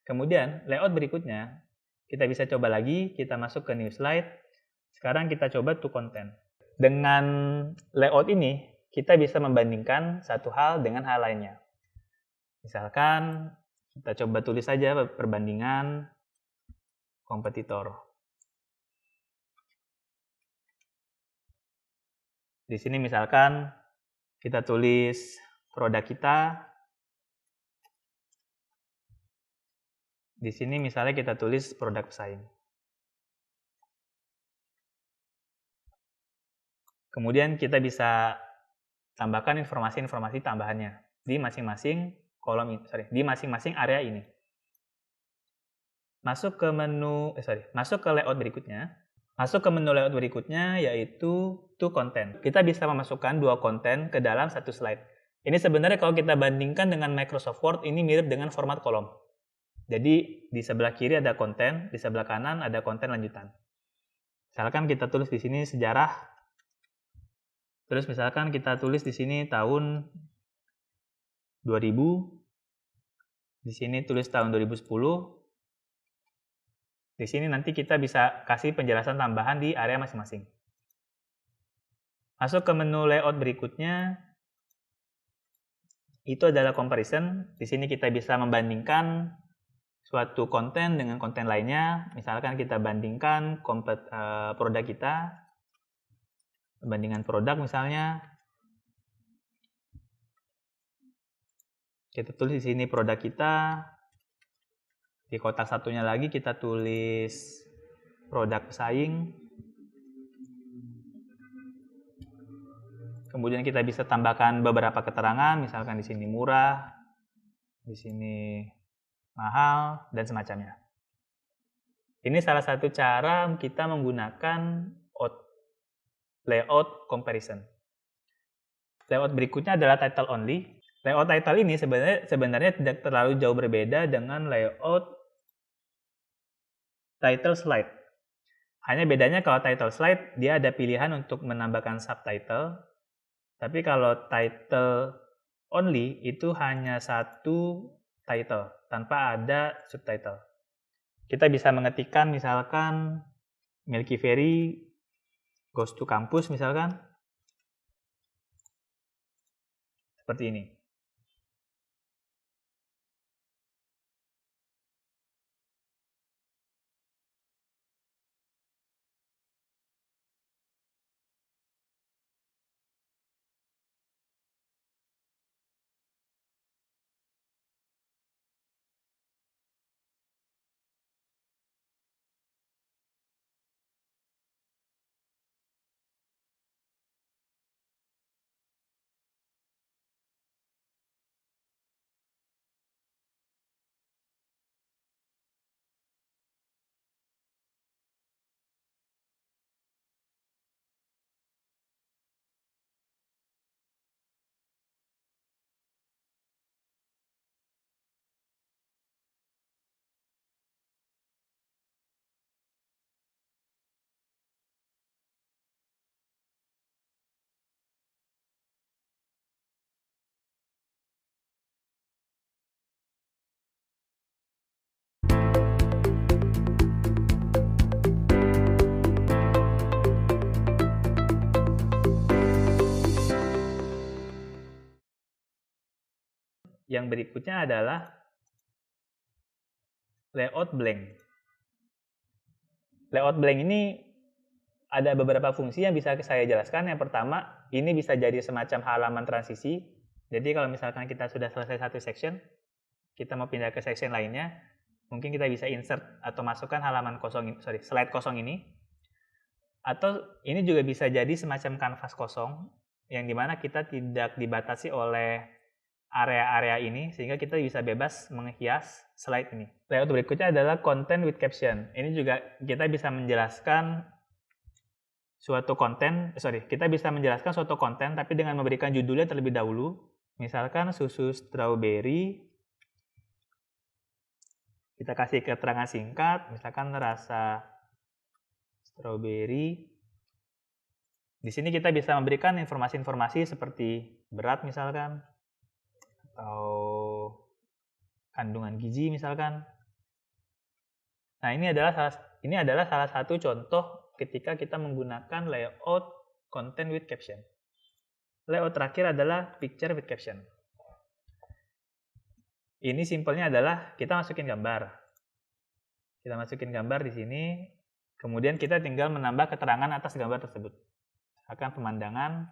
Kemudian, layout berikutnya, kita bisa coba lagi, kita masuk ke new slide. Sekarang kita coba to content. Dengan layout ini, kita bisa membandingkan satu hal dengan hal lainnya. Misalkan, kita coba tulis saja perbandingan kompetitor. Di sini misalkan, kita tulis produk kita. Di sini misalnya kita tulis produk pesaing. Kemudian kita bisa tambahkan informasi-informasi tambahannya di masing-masing di masing-masing area ini. Masuk ke layout berikutnya. Masuk ke menu layout berikutnya yaitu to content. Kita bisa memasukkan 2 konten ke dalam satu slide. Ini sebenarnya kalau kita bandingkan dengan Microsoft Word, ini mirip dengan format kolom. Jadi di sebelah kiri ada konten, di sebelah kanan ada konten lanjutan. Misalkan kita tulis di sini sejarah. Terus misalkan kita tulis di sini tahun 2000. Di sini tulis tahun 2010. Di sini nanti kita bisa kasih penjelasan tambahan di area masing-masing. Masuk ke menu layout berikutnya. Itu adalah comparison. Di sini kita bisa membandingkan suatu konten dengan konten lainnya. Misalkan kita bandingkan produk kita. Perbandingan produk misalnya. Kita tulis di sini produk kita. Di kotak satunya lagi kita tulis produk pesaing. Kemudian kita bisa tambahkan beberapa keterangan, misalkan di sini murah, di sini mahal, dan semacamnya. Ini salah satu cara kita menggunakan layout comparison. Layout berikutnya adalah title only. Layout title ini sebenarnya tidak terlalu jauh berbeda dengan layout title slide. Hanya bedanya kalau title slide, dia ada pilihan untuk menambahkan subtitle. Tapi kalau title only, itu hanya satu title, tanpa ada subtitle. Kita bisa mengetikkan misalkan Milky Very goes to campus misalkan. Seperti ini. Yang berikutnya adalah layout blank. Layout blank ini ada beberapa fungsi yang bisa saya jelaskan. Yang pertama, ini bisa jadi semacam halaman transisi. Jadi kalau misalkan kita sudah selesai satu section, kita mau pindah ke section lainnya, mungkin kita bisa insert atau masukkan halaman kosong, slide kosong ini. Atau ini juga bisa jadi semacam kanvas kosong, yang dimana kita tidak dibatasi oleh area-area ini, sehingga kita bisa bebas menghias slide ini. Layout berikutnya adalah content with caption. Ini juga kita bisa menjelaskan suatu konten, kita bisa menjelaskan suatu konten tapi dengan memberikan judulnya terlebih dahulu. Misalkan susu strawberry, kita kasih keterangan singkat, misalkan rasa strawberry. Di sini kita bisa memberikan informasi-informasi seperti berat misalkan, atau kandungan gizi misalkan. Nah, ini adalah salah satu contoh ketika kita menggunakan layout content with caption. Layout terakhir adalah picture with caption. Ini simpelnya adalah kita masukin gambar. Kita masukin gambar di sini, kemudian kita tinggal menambah keterangan atas gambar tersebut. Akan pemandangan.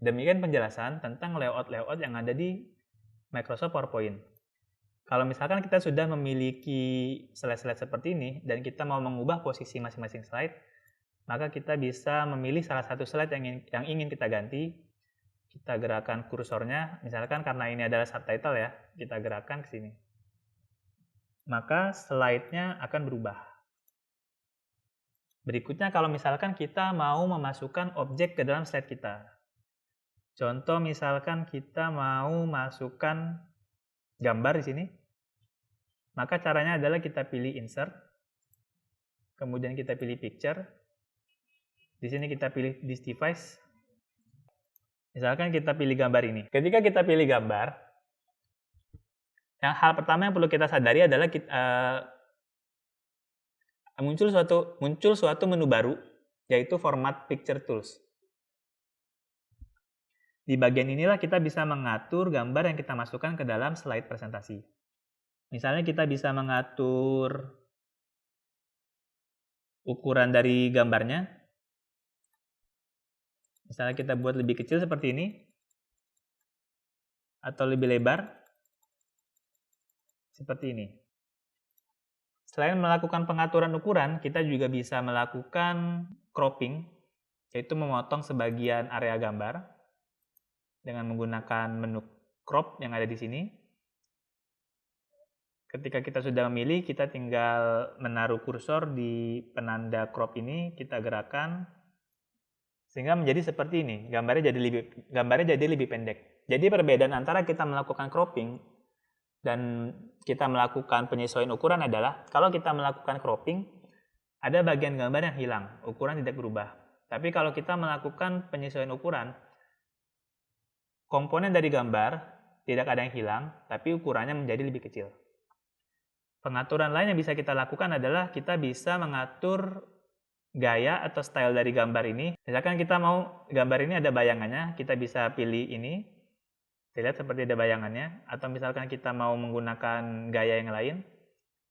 Demikian penjelasan tentang layout-layout yang ada di Microsoft PowerPoint. Kalau misalkan kita sudah memiliki slide-slide seperti ini dan kita mau mengubah posisi masing-masing slide, maka kita bisa memilih salah satu slide yang ingin kita ganti. Kita gerakkan kursornya, misalkan karena ini adalah subtitle ya, kita gerakkan ke sini. Maka slide-nya akan berubah. Berikutnya kalau misalkan kita mau memasukkan objek ke dalam slide kita. Contoh misalkan kita mau masukkan gambar di sini. Maka caranya adalah kita pilih insert, kemudian kita pilih picture. Di sini kita pilih this device. Misalkan kita pilih gambar ini. Ketika kita pilih gambar, hal pertama yang perlu kita sadari adalah muncul suatu menu baru, yaitu format picture tools. Di bagian inilah kita bisa mengatur gambar yang kita masukkan ke dalam slide presentasi. Misalnya kita bisa mengatur ukuran dari gambarnya. Misalnya kita buat lebih kecil seperti ini, atau lebih lebar, seperti ini. Selain melakukan pengaturan ukuran, kita juga bisa melakukan cropping, yaitu memotong sebagian area gambar dengan menggunakan menu crop yang ada di sini. Ketika kita sudah memilih, kita tinggal menaruh kursor di penanda crop ini, kita gerakkan, sehingga menjadi seperti ini, gambarnya jadi lebih pendek. Jadi perbedaan antara kita melakukan cropping dan kita melakukan penyesuaian ukuran adalah, kalau kita melakukan cropping, ada bagian gambar yang hilang, ukuran tidak berubah. Tapi kalau kita melakukan penyesuaian ukuran, komponen dari gambar tidak ada yang hilang, tapi ukurannya menjadi lebih kecil. Pengaturan lain yang bisa kita lakukan adalah kita bisa mengatur gaya atau style dari gambar ini. Misalkan kita mau gambar ini ada bayangannya, kita bisa pilih ini. Lihat seperti ada bayangannya. Atau misalkan kita mau menggunakan gaya yang lain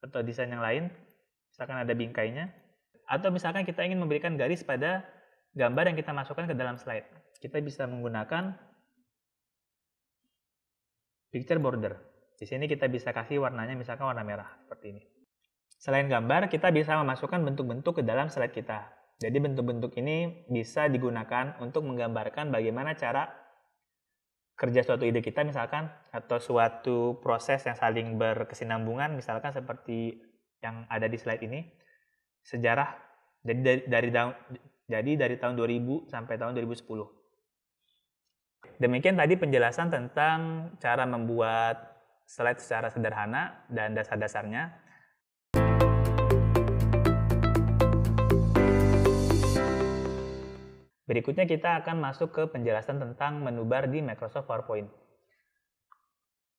atau desain yang lain, misalkan ada bingkainya. Atau misalkan kita ingin memberikan garis pada gambar yang kita masukkan ke dalam slide. Kita bisa menggunakan picture border. Di sini kita bisa kasih warnanya misalkan warna merah seperti ini. Selain gambar, kita bisa memasukkan bentuk-bentuk ke dalam slide kita. Jadi bentuk-bentuk ini bisa digunakan untuk menggambarkan bagaimana cara kerja suatu ide kita misalkan, atau suatu proses yang saling berkesinambungan, misalkan seperti yang ada di slide ini. Sejarah, dari tahun 2000 sampai tahun 2010. Demikian tadi penjelasan tentang cara membuat slide secara sederhana dan dasar-dasarnya. Berikutnya kita akan masuk ke penjelasan tentang menu bar di Microsoft PowerPoint.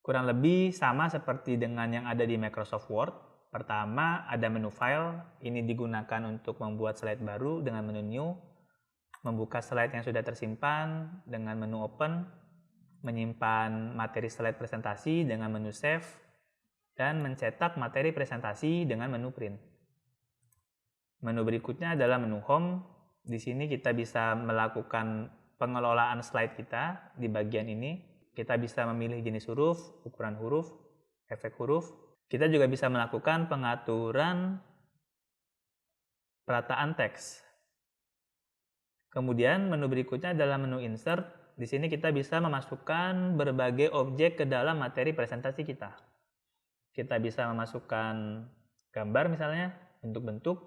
Kurang lebih sama seperti dengan yang ada di Microsoft Word. Pertama, ada menu file. Ini digunakan untuk membuat slide baru dengan menu new. Membuka slide yang sudah tersimpan dengan menu open. Menyimpan materi slide presentasi dengan menu save. Dan mencetak materi presentasi dengan menu print. Menu berikutnya adalah menu Home. Di sini kita bisa melakukan pengelolaan slide kita di bagian ini. Kita bisa memilih jenis huruf, ukuran huruf, efek huruf. Kita juga bisa melakukan pengaturan perataan teks. Kemudian menu berikutnya adalah menu Insert. Di sini kita bisa memasukkan berbagai objek ke dalam materi presentasi kita. Kita bisa memasukkan gambar misalnya, bentuk-bentuk.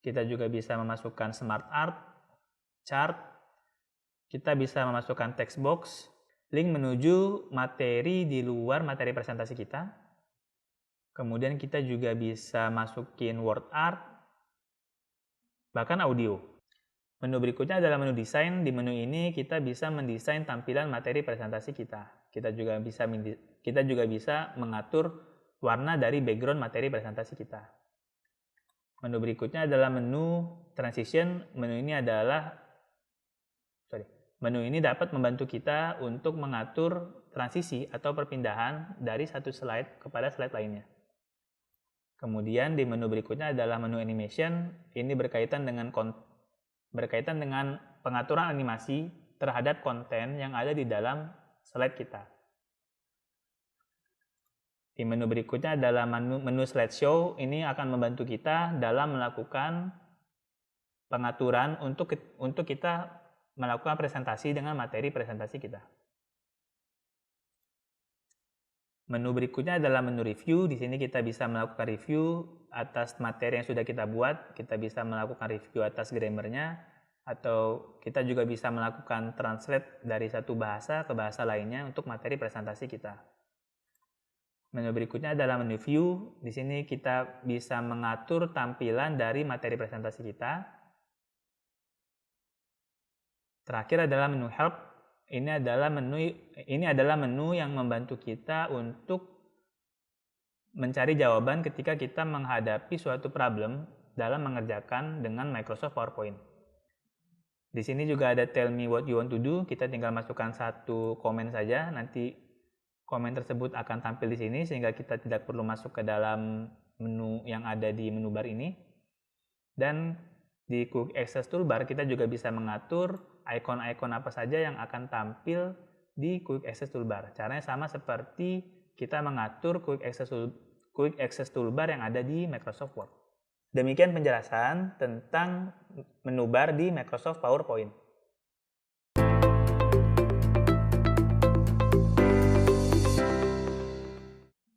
Kita juga bisa memasukkan smart art, chart. Kita bisa memasukkan text box, link menuju materi di luar materi presentasi kita. Kemudian kita juga bisa masukin word art, bahkan audio. Menu berikutnya adalah menu desain. Di menu ini kita bisa mendesain tampilan materi presentasi kita. Kita juga bisa mengatur warna dari background materi presentasi kita. Menu berikutnya adalah menu transition. Menu ini dapat membantu kita untuk mengatur transisi atau perpindahan dari satu slide kepada slide lainnya. Kemudian di menu berikutnya adalah menu animation. Ini berkaitan dengan pengaturan animasi terhadap konten yang ada di dalam slide kita. Di menu berikutnya adalah menu slideshow. Ini akan membantu kita dalam melakukan pengaturan untuk kita melakukan presentasi dengan materi presentasi kita. Menu berikutnya adalah menu review. Di sini kita bisa melakukan review atas materi yang sudah kita buat. Kita bisa melakukan review atas grammarnya, atau kita juga bisa melakukan translate dari satu bahasa ke bahasa lainnya untuk materi presentasi kita. Menu berikutnya adalah menu view. Di sini kita bisa mengatur tampilan dari materi presentasi kita. Terakhir adalah menu help. Ini adalah menu yang membantu kita untuk mencari jawaban ketika kita menghadapi suatu problem dalam mengerjakan dengan Microsoft PowerPoint. Di sini juga ada tell me what you want to do. Kita tinggal masukkan satu komen saja. Nanti komen tersebut akan tampil di sini sehingga kita tidak perlu masuk ke dalam menu yang ada di menu bar ini. Dan di Quick Access Toolbar kita juga bisa mengatur icon-icon apa saja yang akan tampil di Quick Access Toolbar. Caranya sama seperti kita mengatur Quick Access Toolbar yang ada di Microsoft Word. Demikian penjelasan tentang menu bar di Microsoft PowerPoint.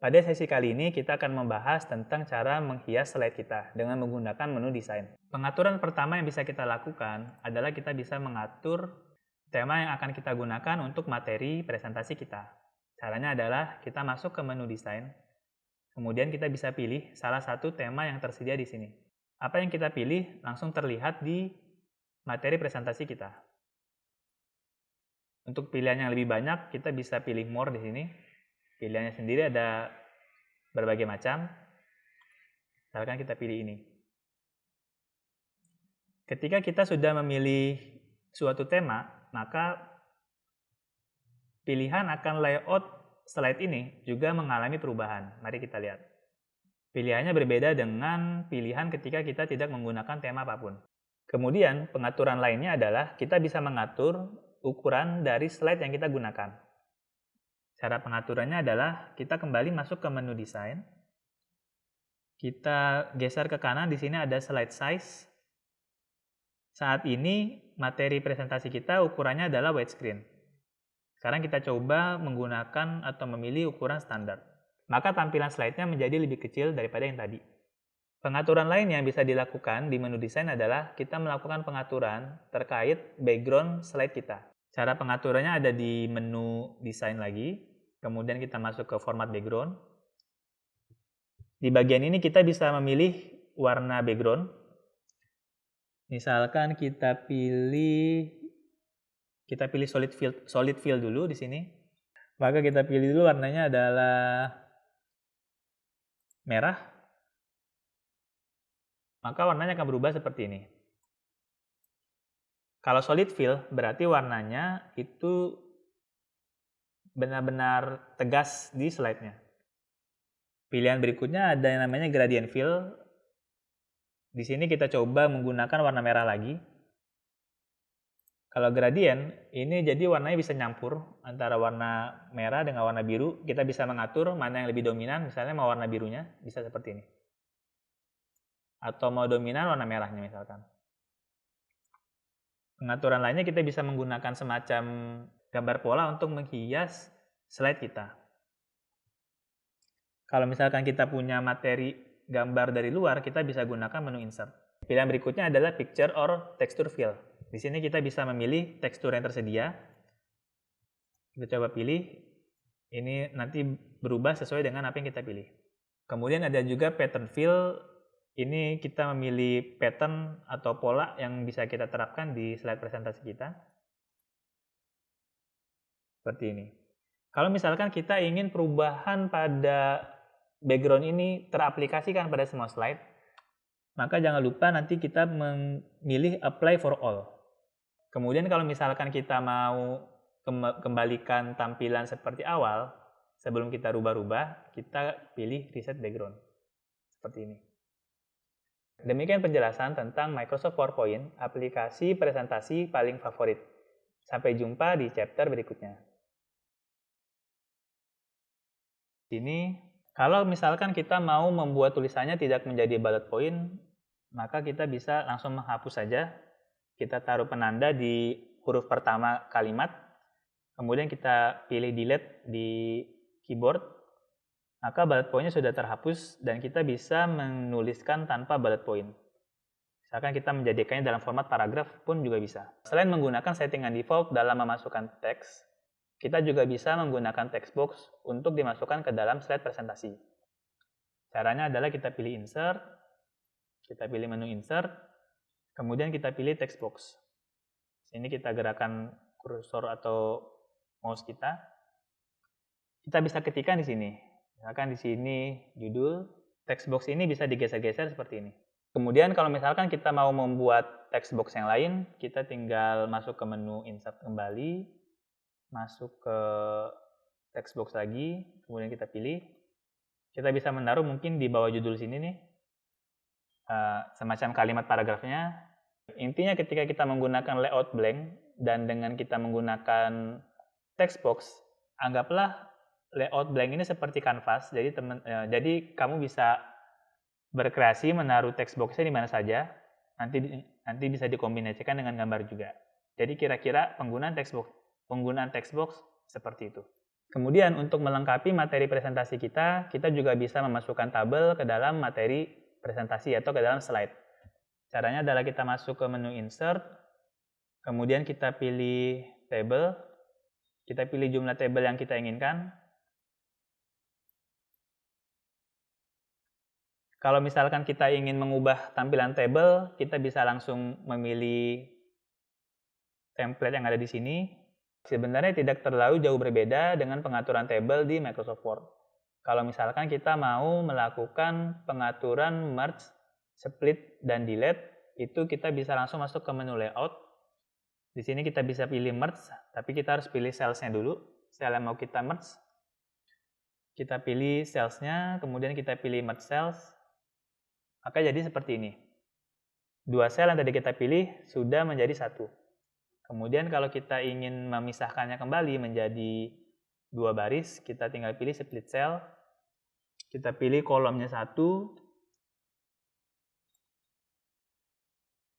Pada sesi kali ini kita akan membahas tentang cara menghias slide kita dengan menggunakan menu desain. Pengaturan pertama yang bisa kita lakukan adalah kita bisa mengatur tema yang akan kita gunakan untuk materi presentasi kita. Caranya adalah kita masuk ke menu desain, kemudian kita bisa pilih salah satu tema yang tersedia di sini. Apa yang kita pilih langsung terlihat di materi presentasi kita. Untuk pilihan yang lebih banyak, kita bisa pilih more di sini. Pilihannya sendiri ada berbagai macam. Misalkan kita pilih ini. Ketika kita sudah memilih suatu tema, maka pilihan akan layout slide ini juga mengalami perubahan. Mari kita lihat. Pilihannya berbeda dengan pilihan ketika kita tidak menggunakan tema apapun. Kemudian, pengaturan lainnya adalah kita bisa mengatur ukuran dari slide yang kita gunakan. Cara pengaturannya adalah kita kembali masuk ke menu desain. Kita geser ke kanan, di sini ada slide size. Saat ini materi presentasi kita ukurannya adalah widescreen. Sekarang kita coba menggunakan atau memilih ukuran standar. Maka tampilan slide-nya menjadi lebih kecil daripada yang tadi. Pengaturan lain yang bisa dilakukan di menu desain adalah kita melakukan pengaturan terkait background slide kita. Cara pengaturannya ada di menu desain lagi. Kemudian kita masuk ke format background. Di bagian ini kita bisa memilih warna background. Misalkan kita pilih solid fill dulu di sini. Maka kita pilih dulu warnanya adalah merah. Maka warnanya akan berubah seperti ini. Kalau solid fill berarti warnanya itu benar-benar tegas di slide-nya. Pilihan berikutnya ada yang namanya gradient fill. Di sini kita coba menggunakan warna merah lagi. Kalau gradien, ini jadi warnanya bisa nyampur antara warna merah dengan warna biru. Kita bisa mengatur mana yang lebih dominan, misalnya mau warna birunya, bisa seperti ini. Atau mau dominan warna merahnya misalkan. Pengaturan lainnya kita bisa menggunakan semacam gambar pola untuk menghias slide kita. Kalau misalkan kita punya materi gambar dari luar, kita bisa gunakan menu insert. Pilihan berikutnya adalah picture or texture fill. Di sini kita bisa memilih tekstur yang tersedia. Kita coba pilih. Ini nanti berubah sesuai dengan apa yang kita pilih. Kemudian ada juga pattern fill. Ini kita memilih pattern atau pola yang bisa kita terapkan di slide presentasi kita. Seperti ini. Kalau misalkan kita ingin perubahan pada background ini teraplikasikan pada semua slide, maka jangan lupa nanti kita memilih apply for all. Kemudian kalau misalkan kita mau kembalikan tampilan seperti awal, sebelum kita rubah-rubah, kita pilih reset background. Seperti ini. Demikian penjelasan tentang Microsoft PowerPoint, aplikasi presentasi paling favorit. Sampai jumpa di chapter berikutnya. Ini, kalau misalkan kita mau membuat tulisannya tidak menjadi bullet point, maka kita bisa langsung menghapus saja. Kita taruh penanda di huruf pertama kalimat, kemudian kita pilih delete di keyboard, maka bullet point-nya sudah terhapus dan kita bisa menuliskan tanpa bullet point. Misalkan kita menjadikannya dalam format paragraf pun juga bisa. Selain menggunakan settingan default dalam memasukkan teks, kita juga bisa menggunakan text box untuk dimasukkan ke dalam slide presentasi. Caranya adalah kita pilih insert, kita pilih menu insert, kemudian kita pilih text box. Sini kita gerakan kursor atau mouse kita. Kita bisa ketikkan di sini. Misalkan di sini judul, text box ini bisa digeser-geser seperti ini. Kemudian kalau misalkan kita mau membuat text box yang lain, kita tinggal masuk ke menu insert kembali, masuk ke text box lagi, kemudian kita pilih. Kita bisa menaruh mungkin di bawah judul sini nih, semacam kalimat paragrafnya. Intinya ketika kita menggunakan layout blank dan dengan kita menggunakan text box, anggaplah layout blank ini seperti kanvas. Jadi kamu bisa berkreasi menaruh text box-nya di mana saja. Nanti bisa dikombinasikan dengan gambar juga. Jadi kira-kira penggunaan text box seperti itu. Kemudian untuk melengkapi materi presentasi kita juga bisa memasukkan tabel ke dalam materi presentasi atau ke dalam slide. Caranya adalah kita masuk ke menu insert, kemudian kita pilih table, kita pilih jumlah tabel yang kita inginkan. Kalau misalkan kita ingin mengubah tampilan table, kita bisa langsung memilih template yang ada di sini. Sebenarnya tidak terlalu jauh berbeda dengan pengaturan table di Microsoft Word. Kalau misalkan kita mau melakukan pengaturan merge, split, dan delete, itu kita bisa langsung masuk ke menu layout. Di sini kita bisa pilih merge, tapi kita harus pilih cell-nya dulu. Cell yang mau kita merge. Kita pilih cells-nya, kemudian kita pilih merge cells. Maka jadi seperti ini. Dua sel yang tadi kita pilih sudah menjadi satu. Kemudian kalau kita ingin memisahkannya kembali menjadi dua baris, kita tinggal pilih split cell. Kita pilih kolomnya 1,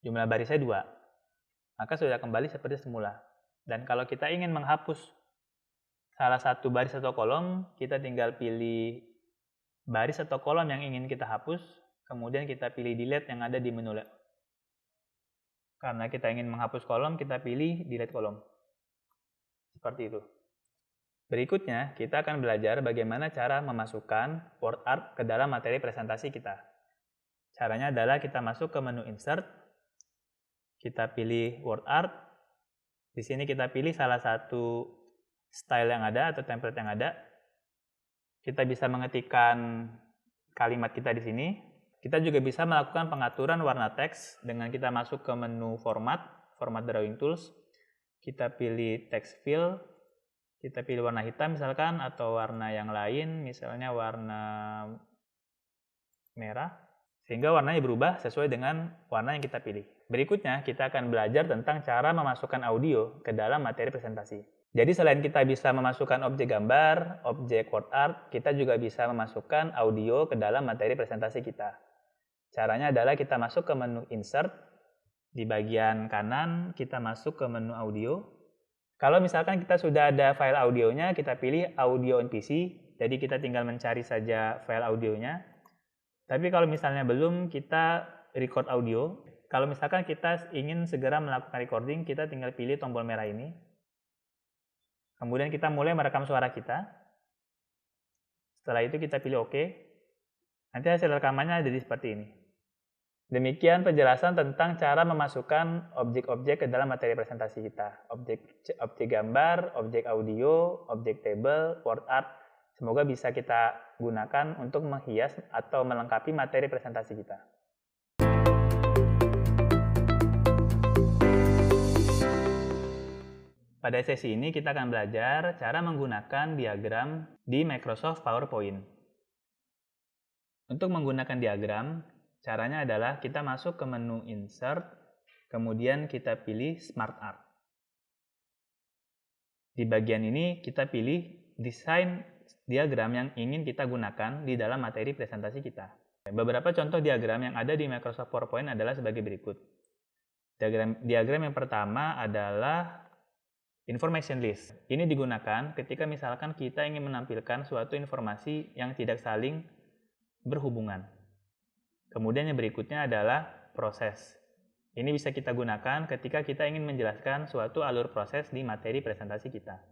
jumlah barisnya 2. Maka sudah kembali seperti semula. Dan kalau kita ingin menghapus salah satu baris atau kolom, kita tinggal pilih baris atau kolom yang ingin kita hapus, kemudian kita pilih delete yang ada di menu layout. Karena kita ingin menghapus kolom, kita pilih delete kolom. Seperti itu. Berikutnya, kita akan belajar bagaimana cara memasukkan word art ke dalam materi presentasi kita. Caranya adalah kita masuk ke menu insert, kita pilih word art. Di sini kita pilih salah satu style yang ada atau template yang ada. Kita bisa mengetikkan kalimat kita di sini. Kita juga bisa melakukan pengaturan warna teks dengan kita masuk ke menu format drawing tools. Kita pilih text fill, kita pilih warna hitam misalkan, atau warna yang lain, misalnya warna merah. sehingga warnanya berubah sesuai dengan warna yang kita pilih. Berikutnya, kita akan belajar tentang cara memasukkan audio ke dalam materi presentasi. Jadi selain kita bisa memasukkan objek gambar, objek word art, kita juga bisa memasukkan audio ke dalam materi presentasi kita. Caranya adalah kita masuk ke menu Insert, di bagian kanan kita masuk ke menu audio. Kalau misalkan kita sudah ada file audionya, kita pilih Audio on PC, jadi kita tinggal mencari saja file audionya. Tapi kalau misalnya belum, kita record audio. Kalau misalkan kita ingin segera melakukan recording, kita tinggal pilih tombol merah ini. Kemudian kita mulai merekam suara kita. Setelah itu kita pilih OK. Nanti hasil rekamannya jadi seperti ini. Demikian penjelasan tentang cara memasukkan objek-objek ke dalam materi presentasi kita. Objek gambar, objek audio, objek table, word art. Semoga bisa kita gunakan untuk menghias atau melengkapi materi presentasi kita. Pada sesi ini kita akan belajar cara menggunakan diagram di Microsoft PowerPoint. Untuk menggunakan diagram, caranya adalah kita masuk ke menu Insert, kemudian kita pilih Smart Art. Di bagian ini kita pilih desain diagram yang ingin kita gunakan di dalam materi presentasi kita. Beberapa contoh diagram yang ada di Microsoft PowerPoint adalah sebagai berikut. Diagram yang pertama adalah information list. Ini digunakan ketika misalkan kita ingin menampilkan suatu informasi yang tidak saling berhubungan. Kemudian yang berikutnya adalah proses. Ini bisa kita gunakan ketika kita ingin menjelaskan suatu alur proses di materi presentasi kita.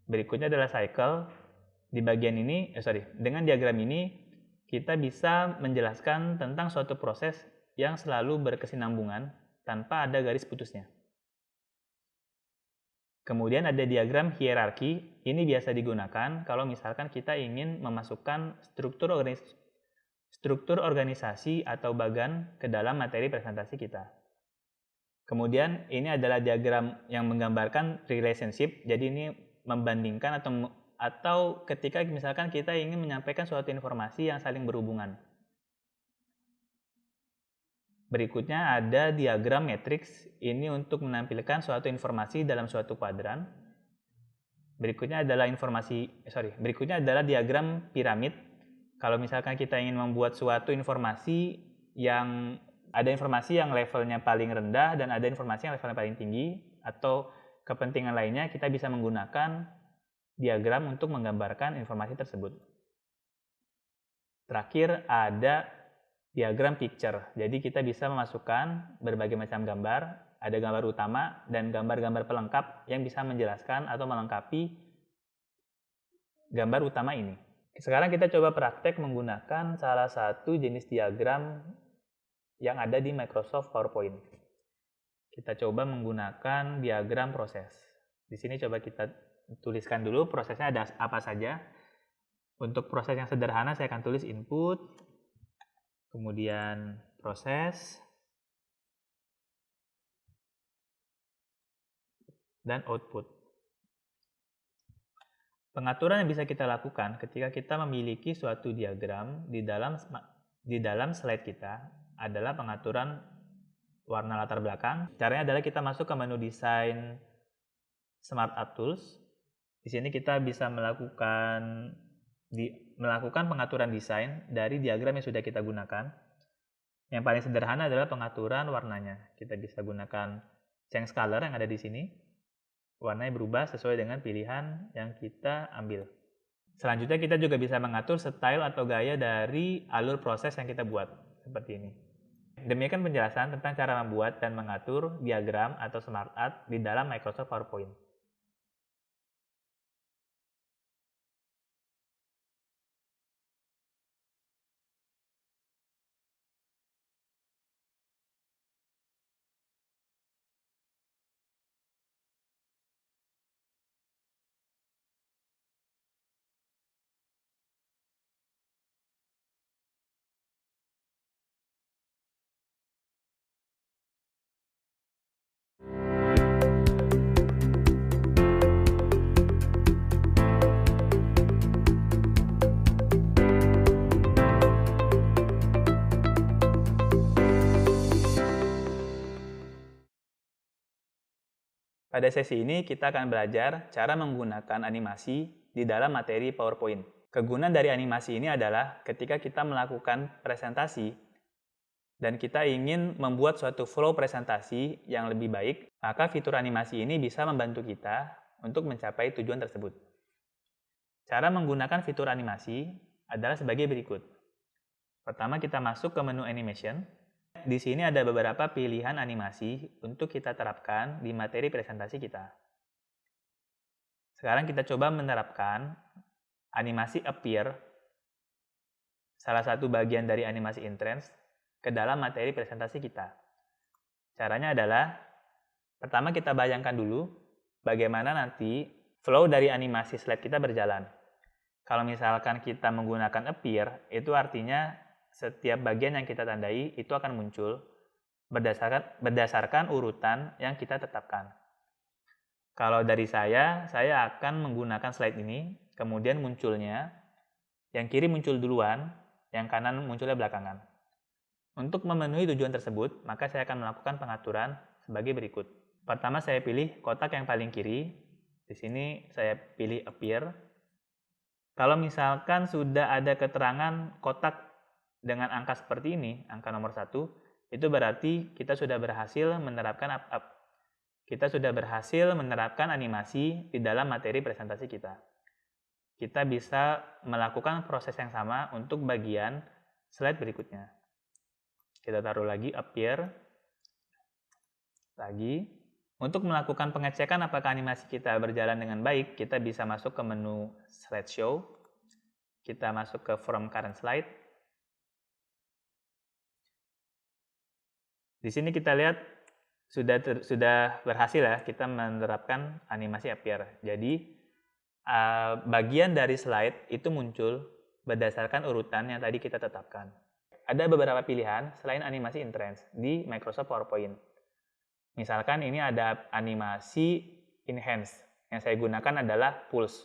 Berikutnya adalah cycle. Di bagian ini, dengan diagram ini kita bisa menjelaskan tentang suatu proses yang selalu berkesinambungan tanpa ada garis putusnya. Kemudian ada diagram hierarki, ini biasa digunakan kalau misalkan kita ingin memasukkan struktur organisasi atau bagan ke dalam materi presentasi kita. Kemudian ini adalah diagram yang menggambarkan relationship, jadi ini membandingkan atau ketika misalkan kita ingin menyampaikan suatu informasi yang saling berhubungan. Berikutnya ada diagram matriks, ini untuk menampilkan suatu informasi dalam suatu kuadran. Berikutnya adalah diagram piramid. Kalau misalkan kita ingin membuat suatu informasi yang levelnya paling rendah dan ada informasi yang levelnya paling tinggi atau kepentingan lainnya, kita bisa menggunakan diagram untuk menggambarkan informasi tersebut. Terakhir ada diagram picture. Jadi kita bisa memasukkan berbagai macam gambar, ada gambar utama dan gambar-gambar pelengkap yang bisa menjelaskan atau melengkapi gambar utama ini. Sekarang kita coba praktek menggunakan salah satu jenis diagram yang ada di Microsoft PowerPoint. Kita coba menggunakan diagram proses. Di sini coba kita tuliskan dulu prosesnya ada apa saja. Untuk proses yang sederhana saya akan tulis input, kemudian proses, dan output. Pengaturan yang bisa kita lakukan ketika kita memiliki suatu diagram di dalam slide kita adalah pengaturan warna latar belakang. Caranya adalah kita masuk ke menu desain Smart Art Tools. Di sini kita bisa melakukan pengaturan desain dari diagram yang sudah kita gunakan. Yang paling sederhana adalah pengaturan warnanya. Kita bisa gunakan change color yang ada di sini. Warnanya berubah sesuai dengan pilihan yang kita ambil. Selanjutnya kita juga bisa mengatur style atau gaya dari alur proses yang kita buat. Seperti ini. Demikian penjelasan tentang cara membuat dan mengatur diagram atau smart art di dalam Microsoft PowerPoint. Pada sesi ini kita akan belajar cara menggunakan animasi di dalam materi PowerPoint. Kegunaan dari animasi ini adalah ketika kita melakukan presentasi dan kita ingin membuat suatu flow presentasi yang lebih baik, maka fitur animasi ini bisa membantu kita untuk mencapai tujuan tersebut. Cara menggunakan fitur animasi adalah sebagai berikut. Pertama, kita masuk ke menu animation. Di sini ada beberapa pilihan animasi untuk kita terapkan di materi presentasi kita. Sekarang kita coba menerapkan animasi appear, salah satu bagian dari animasi entrance, ke dalam materi presentasi kita. Caranya adalah, pertama kita bayangkan dulu bagaimana nanti flow dari animasi slide kita berjalan. Kalau misalkan kita menggunakan appear, itu artinya setiap bagian yang kita tandai itu akan muncul berdasarkan urutan yang kita tetapkan. Kalau dari saya akan menggunakan slide ini, kemudian munculnya, yang kiri muncul duluan, yang kanan munculnya belakangan. Untuk memenuhi tujuan tersebut, maka saya akan melakukan pengaturan sebagai berikut. Pertama, saya pilih kotak yang paling kiri. Di sini saya pilih appear. Kalau misalkan sudah ada keterangan kotak dengan angka seperti ini, angka nomor 1, itu berarti kita sudah berhasil menerapkan Kita sudah berhasil menerapkan animasi di dalam materi presentasi kita. Kita bisa melakukan proses yang sama untuk bagian slide berikutnya. Kita taruh lagi appear. Lagi. Untuk melakukan pengecekan apakah animasi kita berjalan dengan baik, kita bisa masuk ke menu slideshow. Kita masuk ke from current slide. Di sini kita lihat sudah berhasil ya kita menerapkan animasi appear. Jadi bagian dari slide itu muncul berdasarkan urutan yang tadi kita tetapkan. Ada beberapa pilihan selain animasi entrance di Microsoft PowerPoint. Misalkan ini ada animasi enhance. Yang saya gunakan adalah pulse.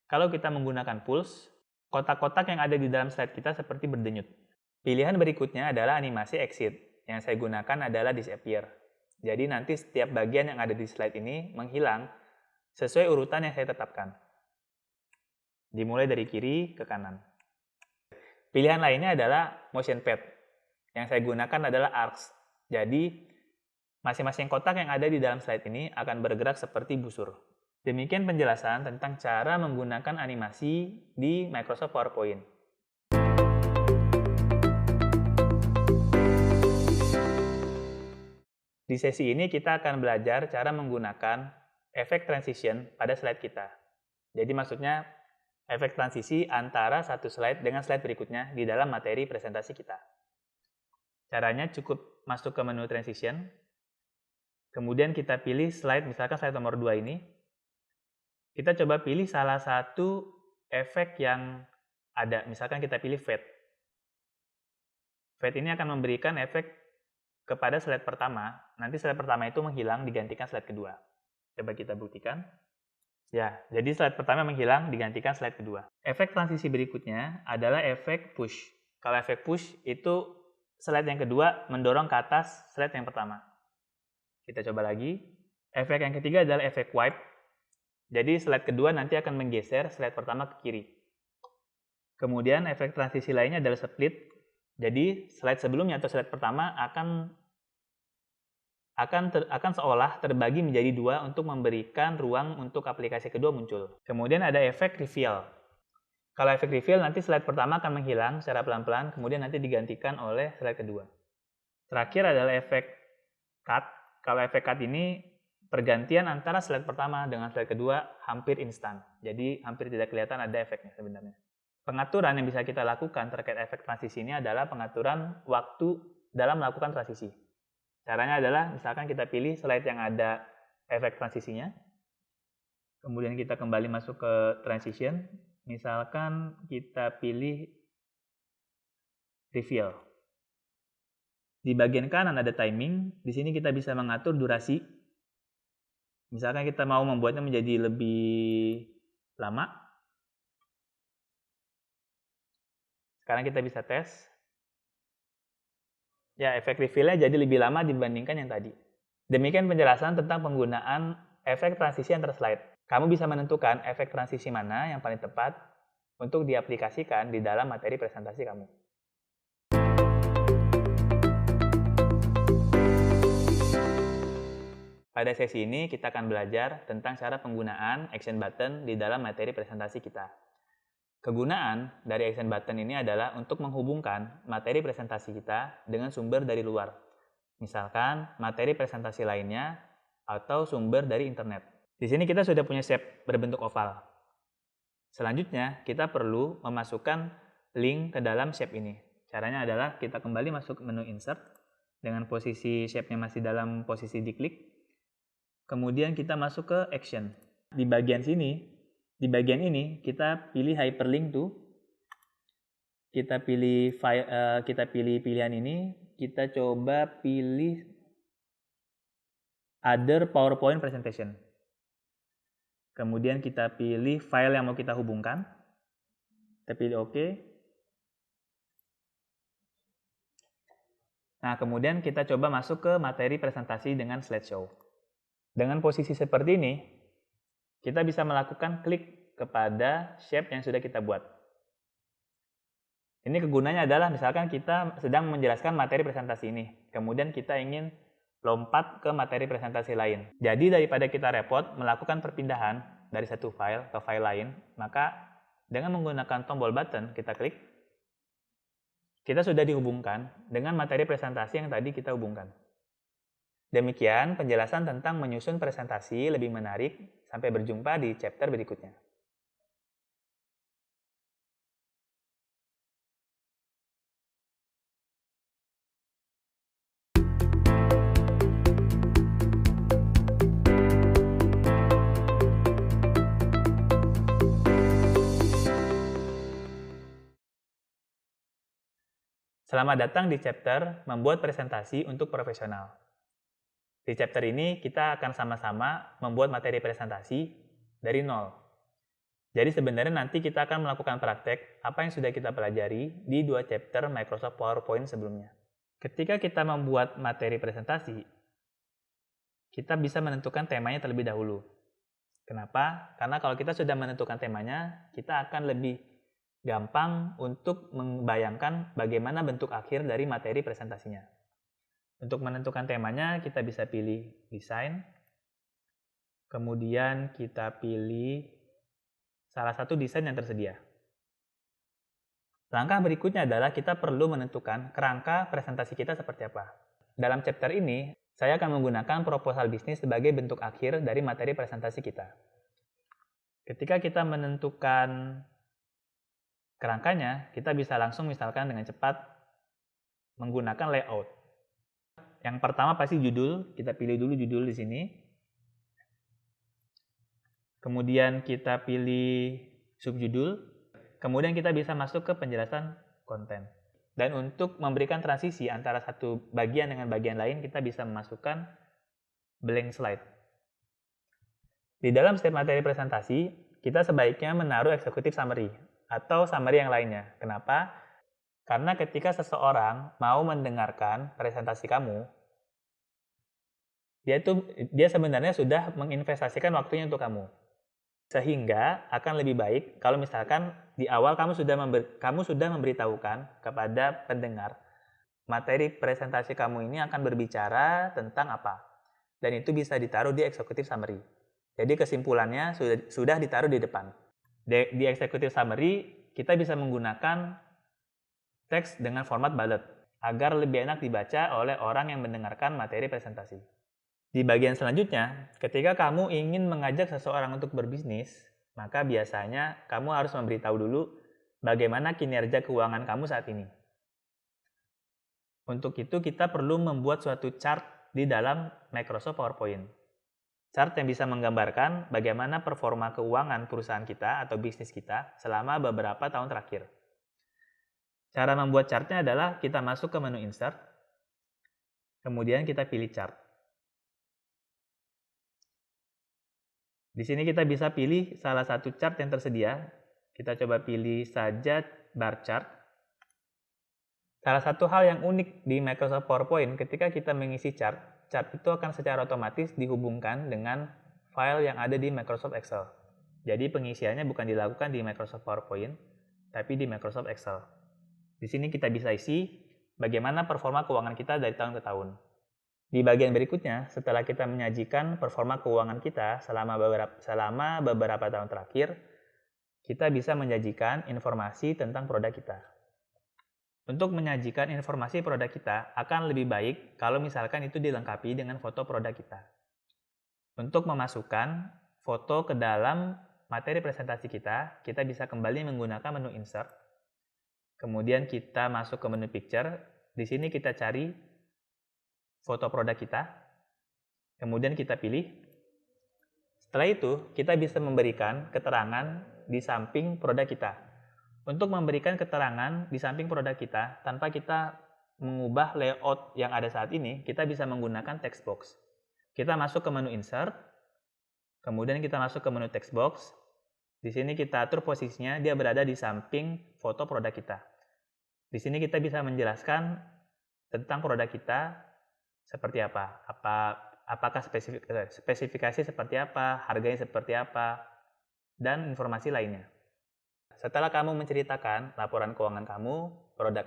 Kalau kita menggunakan pulse, kotak-kotak yang ada di dalam slide kita seperti berdenyut. Pilihan berikutnya adalah animasi exit. Yang saya gunakan adalah disappear. Jadi nanti setiap bagian yang ada di slide ini menghilang sesuai urutan yang saya tetapkan. Dimulai dari kiri ke kanan. Pilihan lainnya adalah motion pad. Yang saya gunakan adalah arcs. Jadi masing-masing kotak yang ada di dalam slide ini akan bergerak seperti busur. Demikian penjelasan tentang cara menggunakan animasi di Microsoft PowerPoint. Di sesi ini kita akan belajar cara menggunakan efek transition pada slide kita. Jadi maksudnya efek transisi antara satu slide dengan slide berikutnya di dalam materi presentasi kita. Caranya cukup masuk ke menu transition, kemudian kita pilih slide, misalkan slide nomor 2 ini. Kita coba pilih salah satu efek yang ada, misalkan kita pilih fade. Fade ini akan memberikan efek kepada slide pertama, nanti slide pertama itu menghilang digantikan slide kedua. Coba kita buktikan. Ya, jadi slide pertama menghilang digantikan slide kedua. Efek transisi berikutnya adalah efek push. Kalau efek push itu slide yang kedua mendorong ke atas slide yang pertama. Kita coba lagi. Efek yang ketiga adalah efek wipe. Jadi slide kedua nanti akan menggeser slide pertama ke kiri. Kemudian efek transisi lainnya adalah split. Jadi slide sebelumnya atau slide pertama akan seolah terbagi menjadi dua untuk memberikan ruang untuk aplikasi kedua muncul. Kemudian ada efek reveal. Kalau efek reveal nanti slide pertama akan menghilang secara pelan-pelan, kemudian nanti digantikan oleh slide kedua. Terakhir adalah efek cut. Kalau efek cut ini pergantian antara slide pertama dengan slide kedua hampir instan. Jadi hampir tidak kelihatan ada efeknya sebenarnya. Pengaturan yang bisa kita lakukan terkait efek transisi ini adalah pengaturan waktu dalam melakukan transisi. Caranya adalah misalkan kita pilih slide yang ada efek transisinya. Kemudian kita kembali masuk ke transition. Misalkan kita pilih reveal. Di bagian kanan ada timing. Di sini kita bisa mengatur durasi. Misalkan kita mau membuatnya menjadi lebih lama. Sekarang kita bisa tes. Ya, efek reveal-nya jadi lebih lama dibandingkan yang tadi. Demikian penjelasan tentang penggunaan efek transisi antar slide. Kamu bisa menentukan efek transisi mana yang paling tepat untuk diaplikasikan di dalam materi presentasi kamu. Pada sesi ini, kita akan belajar tentang cara penggunaan action button di dalam materi presentasi kita. Kegunaan dari action button ini adalah untuk menghubungkan materi presentasi kita dengan sumber dari luar. Misalkan, materi presentasi lainnya atau sumber dari internet. Di sini kita sudah punya shape berbentuk oval. Selanjutnya, kita perlu memasukkan link ke dalam shape ini. Caranya adalah kita kembali masuk ke menu insert dengan posisi shape-nya masih dalam posisi diklik. Kemudian kita masuk ke action. Di bagian ini kita pilih hyperlink to. Kita pilih pilihan ini, kita coba pilih other PowerPoint presentation. Kemudian kita pilih file yang mau kita hubungkan. Kita pilih OK. Nah, kemudian kita coba masuk ke materi presentasi dengan slideshow. Dengan posisi seperti ini, kita bisa melakukan klik kepada shape yang sudah kita buat. Ini kegunaannya adalah misalkan kita sedang menjelaskan materi presentasi ini, kemudian kita ingin lompat ke materi presentasi lain. Jadi daripada kita repot melakukan perpindahan dari satu file ke file lain, maka dengan menggunakan tombol button kita klik, kita sudah dihubungkan dengan materi presentasi yang tadi kita hubungkan. Demikian penjelasan tentang menyusun presentasi lebih menarik. Sampai berjumpa di chapter berikutnya. Selamat datang di chapter Membuat Presentasi untuk Profesional. Di chapter ini, kita akan sama-sama membuat materi presentasi dari nol. Jadi sebenarnya nanti kita akan melakukan praktek apa yang sudah kita pelajari di 2 chapter Microsoft PowerPoint sebelumnya. Ketika kita membuat materi presentasi, kita bisa menentukan temanya terlebih dahulu. Kenapa? Karena kalau kita sudah menentukan temanya, kita akan lebih gampang untuk membayangkan bagaimana bentuk akhir dari materi presentasinya. Untuk menentukan temanya, kita bisa pilih desain, kemudian kita pilih salah satu desain yang tersedia. Langkah berikutnya adalah kita perlu menentukan kerangka presentasi kita seperti apa. Dalam chapter ini, saya akan menggunakan proposal bisnis sebagai bentuk akhir dari materi presentasi kita. Ketika kita menentukan kerangkanya, kita bisa langsung misalkan dengan cepat menggunakan layout. Yang pertama pasti judul, kita pilih dulu judul di sini. Kemudian kita pilih subjudul. Kemudian kita bisa masuk ke penjelasan konten. Dan untuk memberikan transisi antara satu bagian dengan bagian lain, kita bisa memasukkan blank slide. Di dalam step materi presentasi, kita sebaiknya menaruh executive summary atau summary yang lainnya. Kenapa? Karena ketika seseorang mau mendengarkan presentasi kamu, dia sebenarnya sudah menginvestasikan waktunya untuk kamu. Sehingga akan lebih baik kalau misalkan di awal kamu sudah memberitahukan kepada pendengar materi presentasi kamu ini akan berbicara tentang apa. Dan itu bisa ditaruh di executive summary. Jadi kesimpulannya sudah ditaruh di depan. Di executive summary kita bisa menggunakan teks dengan format bullet agar lebih enak dibaca oleh orang yang mendengarkan materi presentasi. Di bagian selanjutnya, ketika kamu ingin mengajak seseorang untuk berbisnis, maka biasanya kamu harus memberitahu dulu bagaimana kinerja keuangan kamu saat ini. Untuk itu kita perlu membuat suatu chart di dalam Microsoft PowerPoint. Chart yang bisa menggambarkan bagaimana performa keuangan perusahaan kita atau bisnis kita selama beberapa tahun terakhir. Cara membuat chartnya adalah kita masuk ke menu insert, kemudian kita pilih chart. Di sini kita bisa pilih salah satu chart yang tersedia. Kita coba pilih saja bar chart. Salah satu hal yang unik di Microsoft PowerPoint ketika kita mengisi chart itu akan secara otomatis dihubungkan dengan file yang ada di Microsoft Excel. Jadi pengisiannya bukan dilakukan di Microsoft PowerPoint, tapi di Microsoft Excel. Di sini kita bisa isi bagaimana performa keuangan kita dari tahun ke tahun. Di bagian berikutnya, setelah kita menyajikan performa keuangan kita selama beberapa tahun terakhir, kita bisa menyajikan informasi tentang produk kita. Untuk menyajikan informasi produk kita akan lebih baik kalau misalkan itu dilengkapi dengan foto produk kita. Untuk memasukkan foto ke dalam materi presentasi kita bisa kembali menggunakan menu Insert. Kemudian kita masuk ke menu Picture. Di sini kita cari foto produk kita. Kemudian kita pilih. Setelah itu, kita bisa memberikan keterangan di samping produk kita. Untuk memberikan keterangan di samping produk kita, tanpa kita mengubah layout yang ada saat ini, kita bisa menggunakan text box. Kita masuk ke menu Insert, kemudian kita masuk ke menu text box. Di sini kita atur posisinya, dia berada di samping foto produk kita. Di sini kita bisa menjelaskan tentang produk kita seperti apa. Apakah spesifikasi seperti apa, harganya seperti apa, dan informasi lainnya. Setelah kamu menceritakan laporan keuangan kamu, produk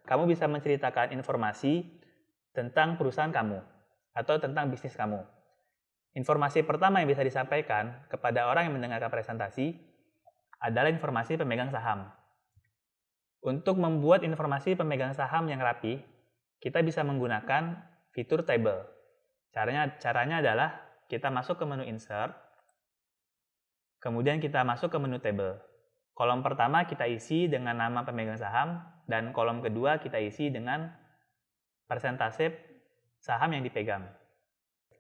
kamu bisa menceritakan informasi tentang perusahaan kamu atau tentang bisnis kamu. Informasi pertama yang bisa disampaikan kepada orang yang mendengarkan presentasi adalah informasi pemegang saham. Untuk membuat informasi pemegang saham yang rapi, kita bisa menggunakan fitur table. Caranya adalah kita masuk ke menu Insert, kemudian kita masuk ke menu table. Kolom pertama kita isi dengan nama pemegang saham, dan kolom kedua kita isi dengan persentase saham yang dipegang.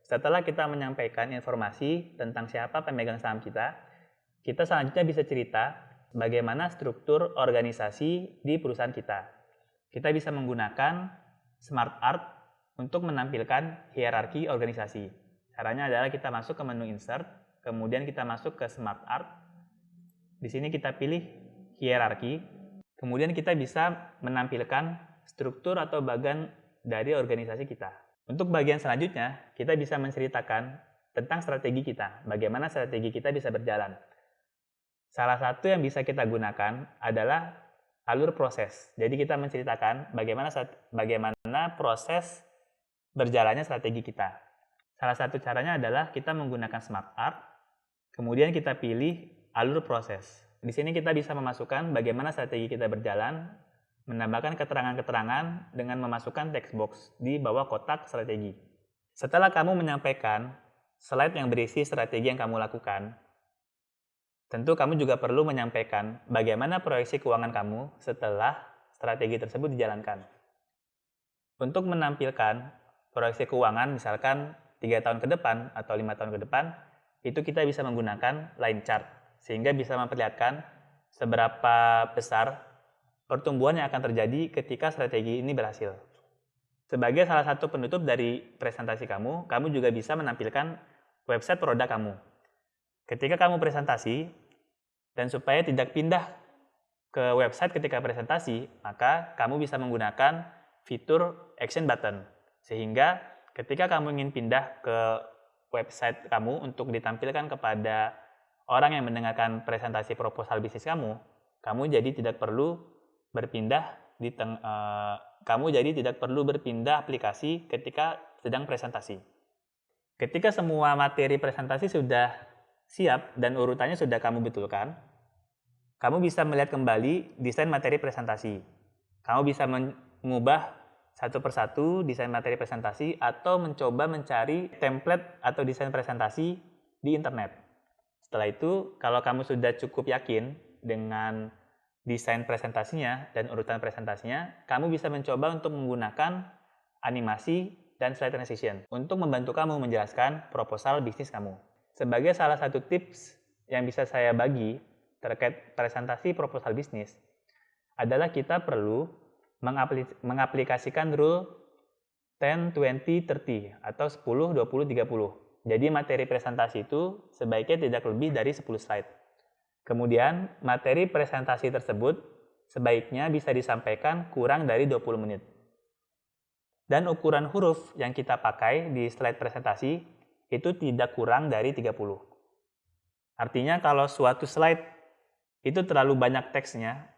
Setelah kita menyampaikan informasi tentang siapa pemegang saham kita selanjutnya bisa cerita bagaimana struktur organisasi di perusahaan kita. Kita bisa menggunakan Smart Art untuk menampilkan hierarki organisasi. Caranya adalah kita masuk ke menu Insert, kemudian kita masuk ke Smart Art. Di sini kita pilih hierarki, kemudian kita bisa menampilkan struktur atau bagian dari organisasi kita. Untuk bagian selanjutnya, kita bisa menceritakan tentang strategi kita, bagaimana strategi kita bisa berjalan. Salah satu yang bisa kita gunakan adalah alur proses. Jadi kita menceritakan bagaimana proses berjalannya strategi kita. Salah satu caranya adalah kita menggunakan Smart Art, kemudian kita pilih alur proses. Di sini kita bisa memasukkan bagaimana strategi kita berjalan, menambahkan keterangan-keterangan dengan memasukkan text box di bawah kotak strategi. Setelah kamu menyampaikan slide yang berisi strategi yang kamu lakukan, tentu kamu juga perlu menyampaikan bagaimana proyeksi keuangan kamu setelah strategi tersebut dijalankan. Untuk menampilkan proyeksi keuangan misalkan 3 tahun ke depan atau 5 tahun ke depan, itu kita bisa menggunakan line chart. Sehingga bisa memperlihatkan seberapa besar pertumbuhan yang akan terjadi ketika strategi ini berhasil. Sebagai salah satu penutup dari presentasi kamu juga bisa menampilkan website produk kamu. Ketika kamu presentasi, dan supaya tidak pindah ke website ketika presentasi, maka kamu bisa menggunakan fitur action button. Sehingga ketika kamu ingin pindah ke website kamu untuk ditampilkan kepada orang yang mendengarkan presentasi proposal bisnis kamu jadi tidak perlu berpindah aplikasi ketika sedang presentasi. Ketika semua materi presentasi sudah siap dan urutannya sudah kamu betulkan, kamu bisa melihat kembali desain materi presentasi. Kamu bisa mengubah satu persatu desain materi presentasi atau mencoba mencari template atau desain presentasi di internet. Setelah itu, kalau kamu sudah cukup yakin dengan desain presentasinya dan urutan presentasinya, kamu bisa mencoba untuk menggunakan animasi dan slide transition untuk membantu kamu menjelaskan proposal bisnis kamu. Sebagai salah satu tips yang bisa saya bagi terkait presentasi proposal bisnis, adalah kita perlu mengaplikasikan rule 10-20-30 atau 10-20-30. Jadi materi presentasi itu sebaiknya tidak lebih dari 10 slide. Kemudian materi presentasi tersebut sebaiknya bisa disampaikan kurang dari 20 menit. Dan ukuran huruf yang kita pakai di slide presentasi itu tidak kurang dari 30. Artinya kalau suatu slide itu terlalu banyak teksnya,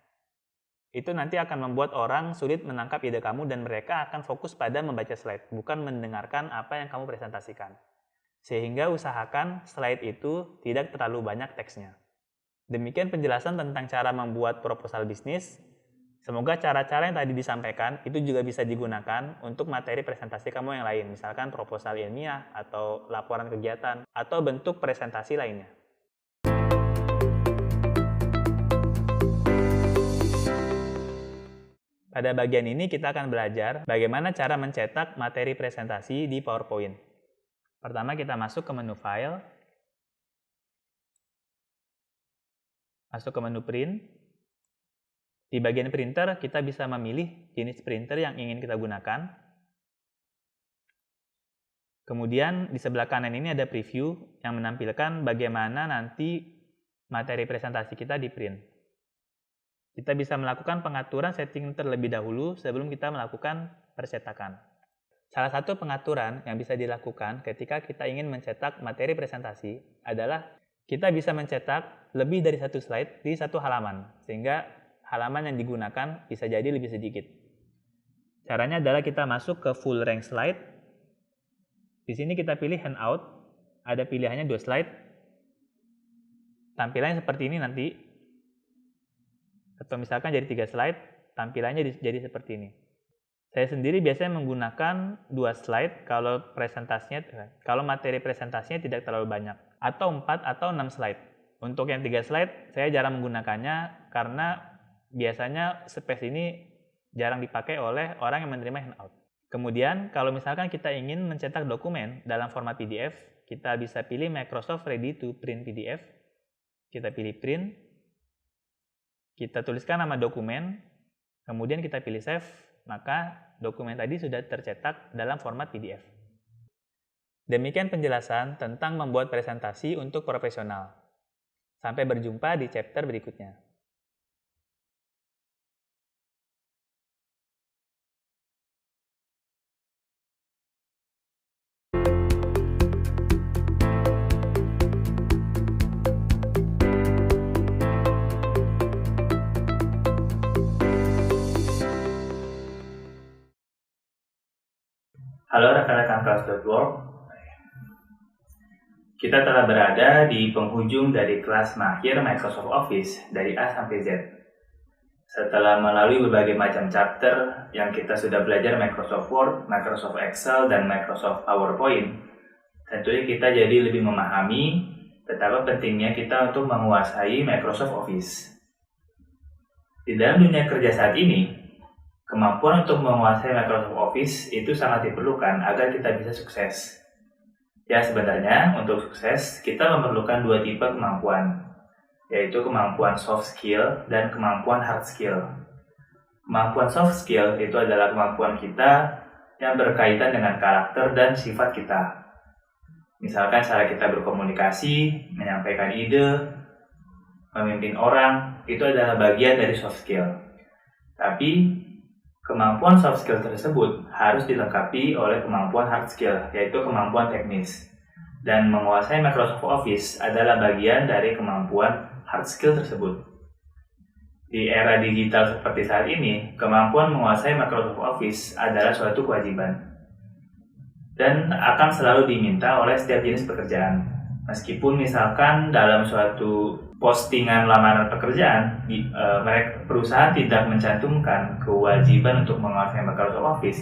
itu nanti akan membuat orang sulit menangkap ide kamu dan mereka akan fokus pada membaca slide, bukan mendengarkan apa yang kamu presentasikan. Sehingga usahakan slide itu tidak terlalu banyak teksnya. Demikian penjelasan tentang cara membuat proposal bisnis. Semoga cara-cara yang tadi disampaikan itu juga bisa digunakan untuk materi presentasi kamu yang lain, misalkan proposal ilmiah atau laporan kegiatan atau bentuk presentasi lainnya. Pada bagian ini kita akan belajar bagaimana cara mencetak materi presentasi di PowerPoint. Pertama kita masuk ke menu File, masuk ke menu Print. Di bagian printer kita bisa memilih jenis printer yang ingin kita gunakan. Kemudian di sebelah kanan ini ada preview yang menampilkan bagaimana nanti materi presentasi kita di print. Kita bisa melakukan pengaturan setting terlebih dahulu sebelum kita melakukan percetakan. Salah satu pengaturan yang bisa dilakukan ketika kita ingin mencetak materi presentasi adalah kita bisa mencetak lebih dari satu slide di satu halaman, sehingga halaman yang digunakan bisa jadi lebih sedikit. Caranya adalah kita masuk ke full range slide. Di sini kita pilih handout, ada pilihannya 2 slide. Tampilannya seperti ini nanti. Atau misalkan jadi 3 slide, tampilannya jadi seperti ini. Saya sendiri biasanya menggunakan 2 slide kalau materi presentasinya tidak terlalu banyak, atau 4 atau 6 slide. Untuk yang 3 slide, saya jarang menggunakannya karena biasanya space ini jarang dipakai oleh orang yang menerima handout. Kemudian, kalau misalkan kita ingin mencetak dokumen dalam format PDF, kita bisa pilih Microsoft Ready to Print PDF. Kita pilih Print. Kita tuliskan nama dokumen, kemudian kita pilih Save, maka dokumen tadi sudah tercetak dalam format PDF. Demikian penjelasan tentang membuat presentasi untuk profesional. Sampai berjumpa di chapter berikutnya. Halo rekan-rekan kelas.work. Kita telah berada di penghujung dari kelas mahir Microsoft Office dari A sampai Z. Setelah melalui berbagai macam chapter yang kita sudah belajar Microsoft Word, Microsoft Excel, dan Microsoft PowerPoint, tentunya kita jadi lebih memahami betapa pentingnya kita untuk menguasai Microsoft Office. Di dalam dunia kerja saat ini, kemampuan untuk menguasai Microsoft Office itu sangat diperlukan agar kita bisa sukses. Ya, sebenarnya untuk sukses kita memerlukan 2 tipe kemampuan, yaitu kemampuan soft skill dan kemampuan hard skill. Kemampuan soft skill itu adalah kemampuan kita yang berkaitan dengan karakter dan sifat kita. Misalkan cara kita berkomunikasi, menyampaikan ide, memimpin orang, itu adalah bagian dari soft skill. Tapi kemampuan soft skill tersebut harus dilengkapi oleh kemampuan hard skill, yaitu kemampuan teknis. Dan menguasai Microsoft Office adalah bagian dari kemampuan hard skill tersebut. Di era digital seperti saat ini, kemampuan menguasai Microsoft Office adalah suatu kewajiban. Dan akan selalu diminta oleh setiap jenis pekerjaan. Meskipun misalkan dalam suatu postingan lamaran pekerjaan, perusahaan tidak mencantumkan kewajiban untuk menguasai Microsoft Office.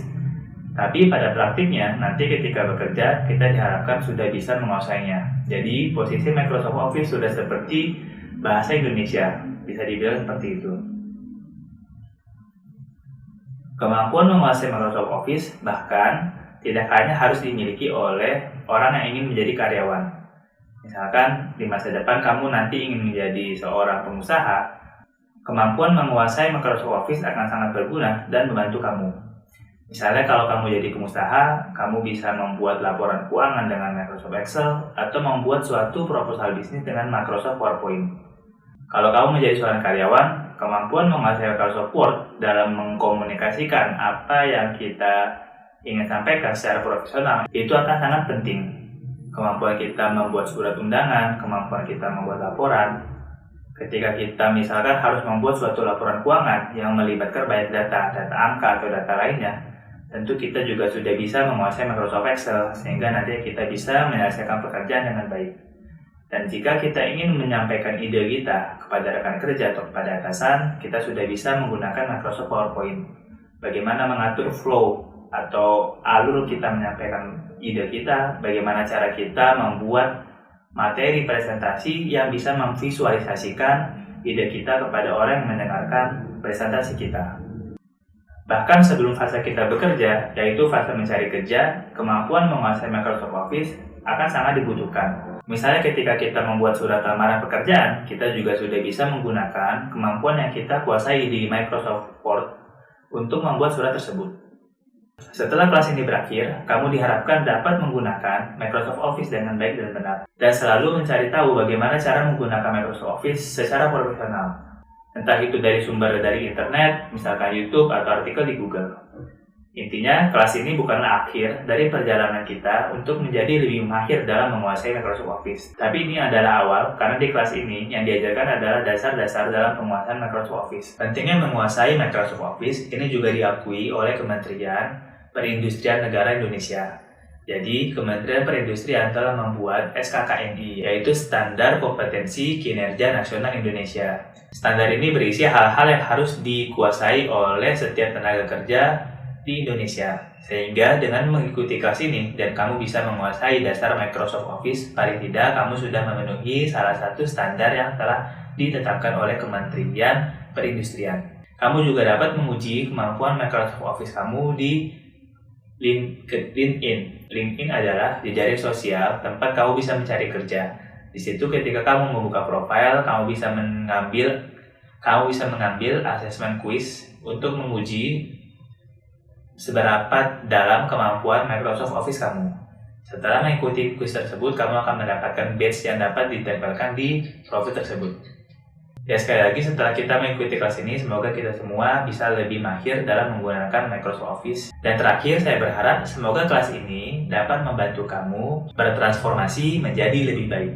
Tapi pada praktiknya, nanti ketika bekerja, kita diharapkan sudah bisa menguasainya. Jadi, posisi Microsoft Office sudah seperti bahasa Indonesia, bisa dibilang seperti itu. Kemampuan menguasai Microsoft Office bahkan tidak hanya harus dimiliki oleh orang yang ingin menjadi karyawan. Misalkan di masa depan kamu nanti ingin menjadi seorang pengusaha, kemampuan menguasai Microsoft Office akan sangat berguna dan membantu kamu. Misalnya kalau kamu jadi pengusaha, kamu bisa membuat laporan keuangan dengan Microsoft Excel atau membuat suatu proposal bisnis dengan Microsoft PowerPoint. Kalau kamu menjadi seorang karyawan, kemampuan menguasai Microsoft Word dalam mengkomunikasikan apa yang kita ingin sampaikan secara profesional itu akan sangat penting. kemampuan kita membuat surat undangan, kemampuan kita membuat laporan. Ketika kita misalkan harus membuat suatu laporan keuangan yang melibatkan banyak data angka atau data lainnya, tentu kita juga sudah bisa menguasai Microsoft Excel sehingga nanti kita bisa menyelesaikan pekerjaan dengan baik. Dan jika kita ingin menyampaikan ide kita kepada rekan kerja atau kepada atasan, kita sudah bisa menggunakan Microsoft PowerPoint. Bagaimana mengatur flow atau alur kita menyampaikan ide kita, bagaimana cara kita membuat materi presentasi yang bisa memvisualisasikan ide kita kepada orang yang mendengarkan presentasi kita. Bahkan sebelum fase kita bekerja, yaitu fase mencari kerja, kemampuan menguasai Microsoft Office akan sangat dibutuhkan. Misalnya ketika kita membuat surat lamaran pekerjaan, kita juga sudah bisa menggunakan kemampuan yang kita kuasai di Microsoft Word untuk membuat surat tersebut. Setelah kelas ini berakhir, kamu diharapkan dapat menggunakan Microsoft Office dengan baik dan benar, dan selalu mencari tahu bagaimana cara menggunakan Microsoft Office secara profesional. Entah itu dari sumber dari internet, misalkan YouTube atau artikel di Google. Intinya, kelas ini bukanlah akhir dari perjalanan kita untuk menjadi lebih mahir dalam menguasai Microsoft Office. Tapi ini adalah awal, karena di kelas ini yang diajarkan adalah dasar-dasar dalam penguasaan Microsoft Office. Pentingnya menguasai Microsoft Office ini juga diakui oleh Kementerian Perindustrian Negara Indonesia. Jadi, Kementerian Perindustrian telah membuat SKKNI, yaitu Standar Kompetensi Kinerja Nasional Indonesia. Standar ini berisi hal-hal yang harus dikuasai oleh setiap tenaga kerja di Indonesia, sehingga dengan mengikuti kelas ini dan kamu bisa menguasai dasar Microsoft Office, paling tidak kamu sudah memenuhi salah satu standar yang telah ditetapkan oleh Kementerian Perindustrian. Kamu juga dapat menguji kemampuan Microsoft Office kamu di LinkedIn. LinkedIn adalah jejaring sosial tempat kamu bisa mencari kerja. Di situ ketika kamu membuka profil, kamu bisa mengambil asesmen quiz untuk menguji seberapa dalam kemampuan Microsoft Office kamu. Setelah mengikuti quiz tersebut, kamu akan mendapatkan badge yang dapat ditempelkan di profil tersebut. Ya, sekali lagi, setelah kita mengikuti kelas ini, semoga kita semua bisa lebih mahir dalam menggunakan Microsoft Office. Dan terakhir, saya berharap semoga kelas ini dapat membantu kamu bertransformasi menjadi lebih baik.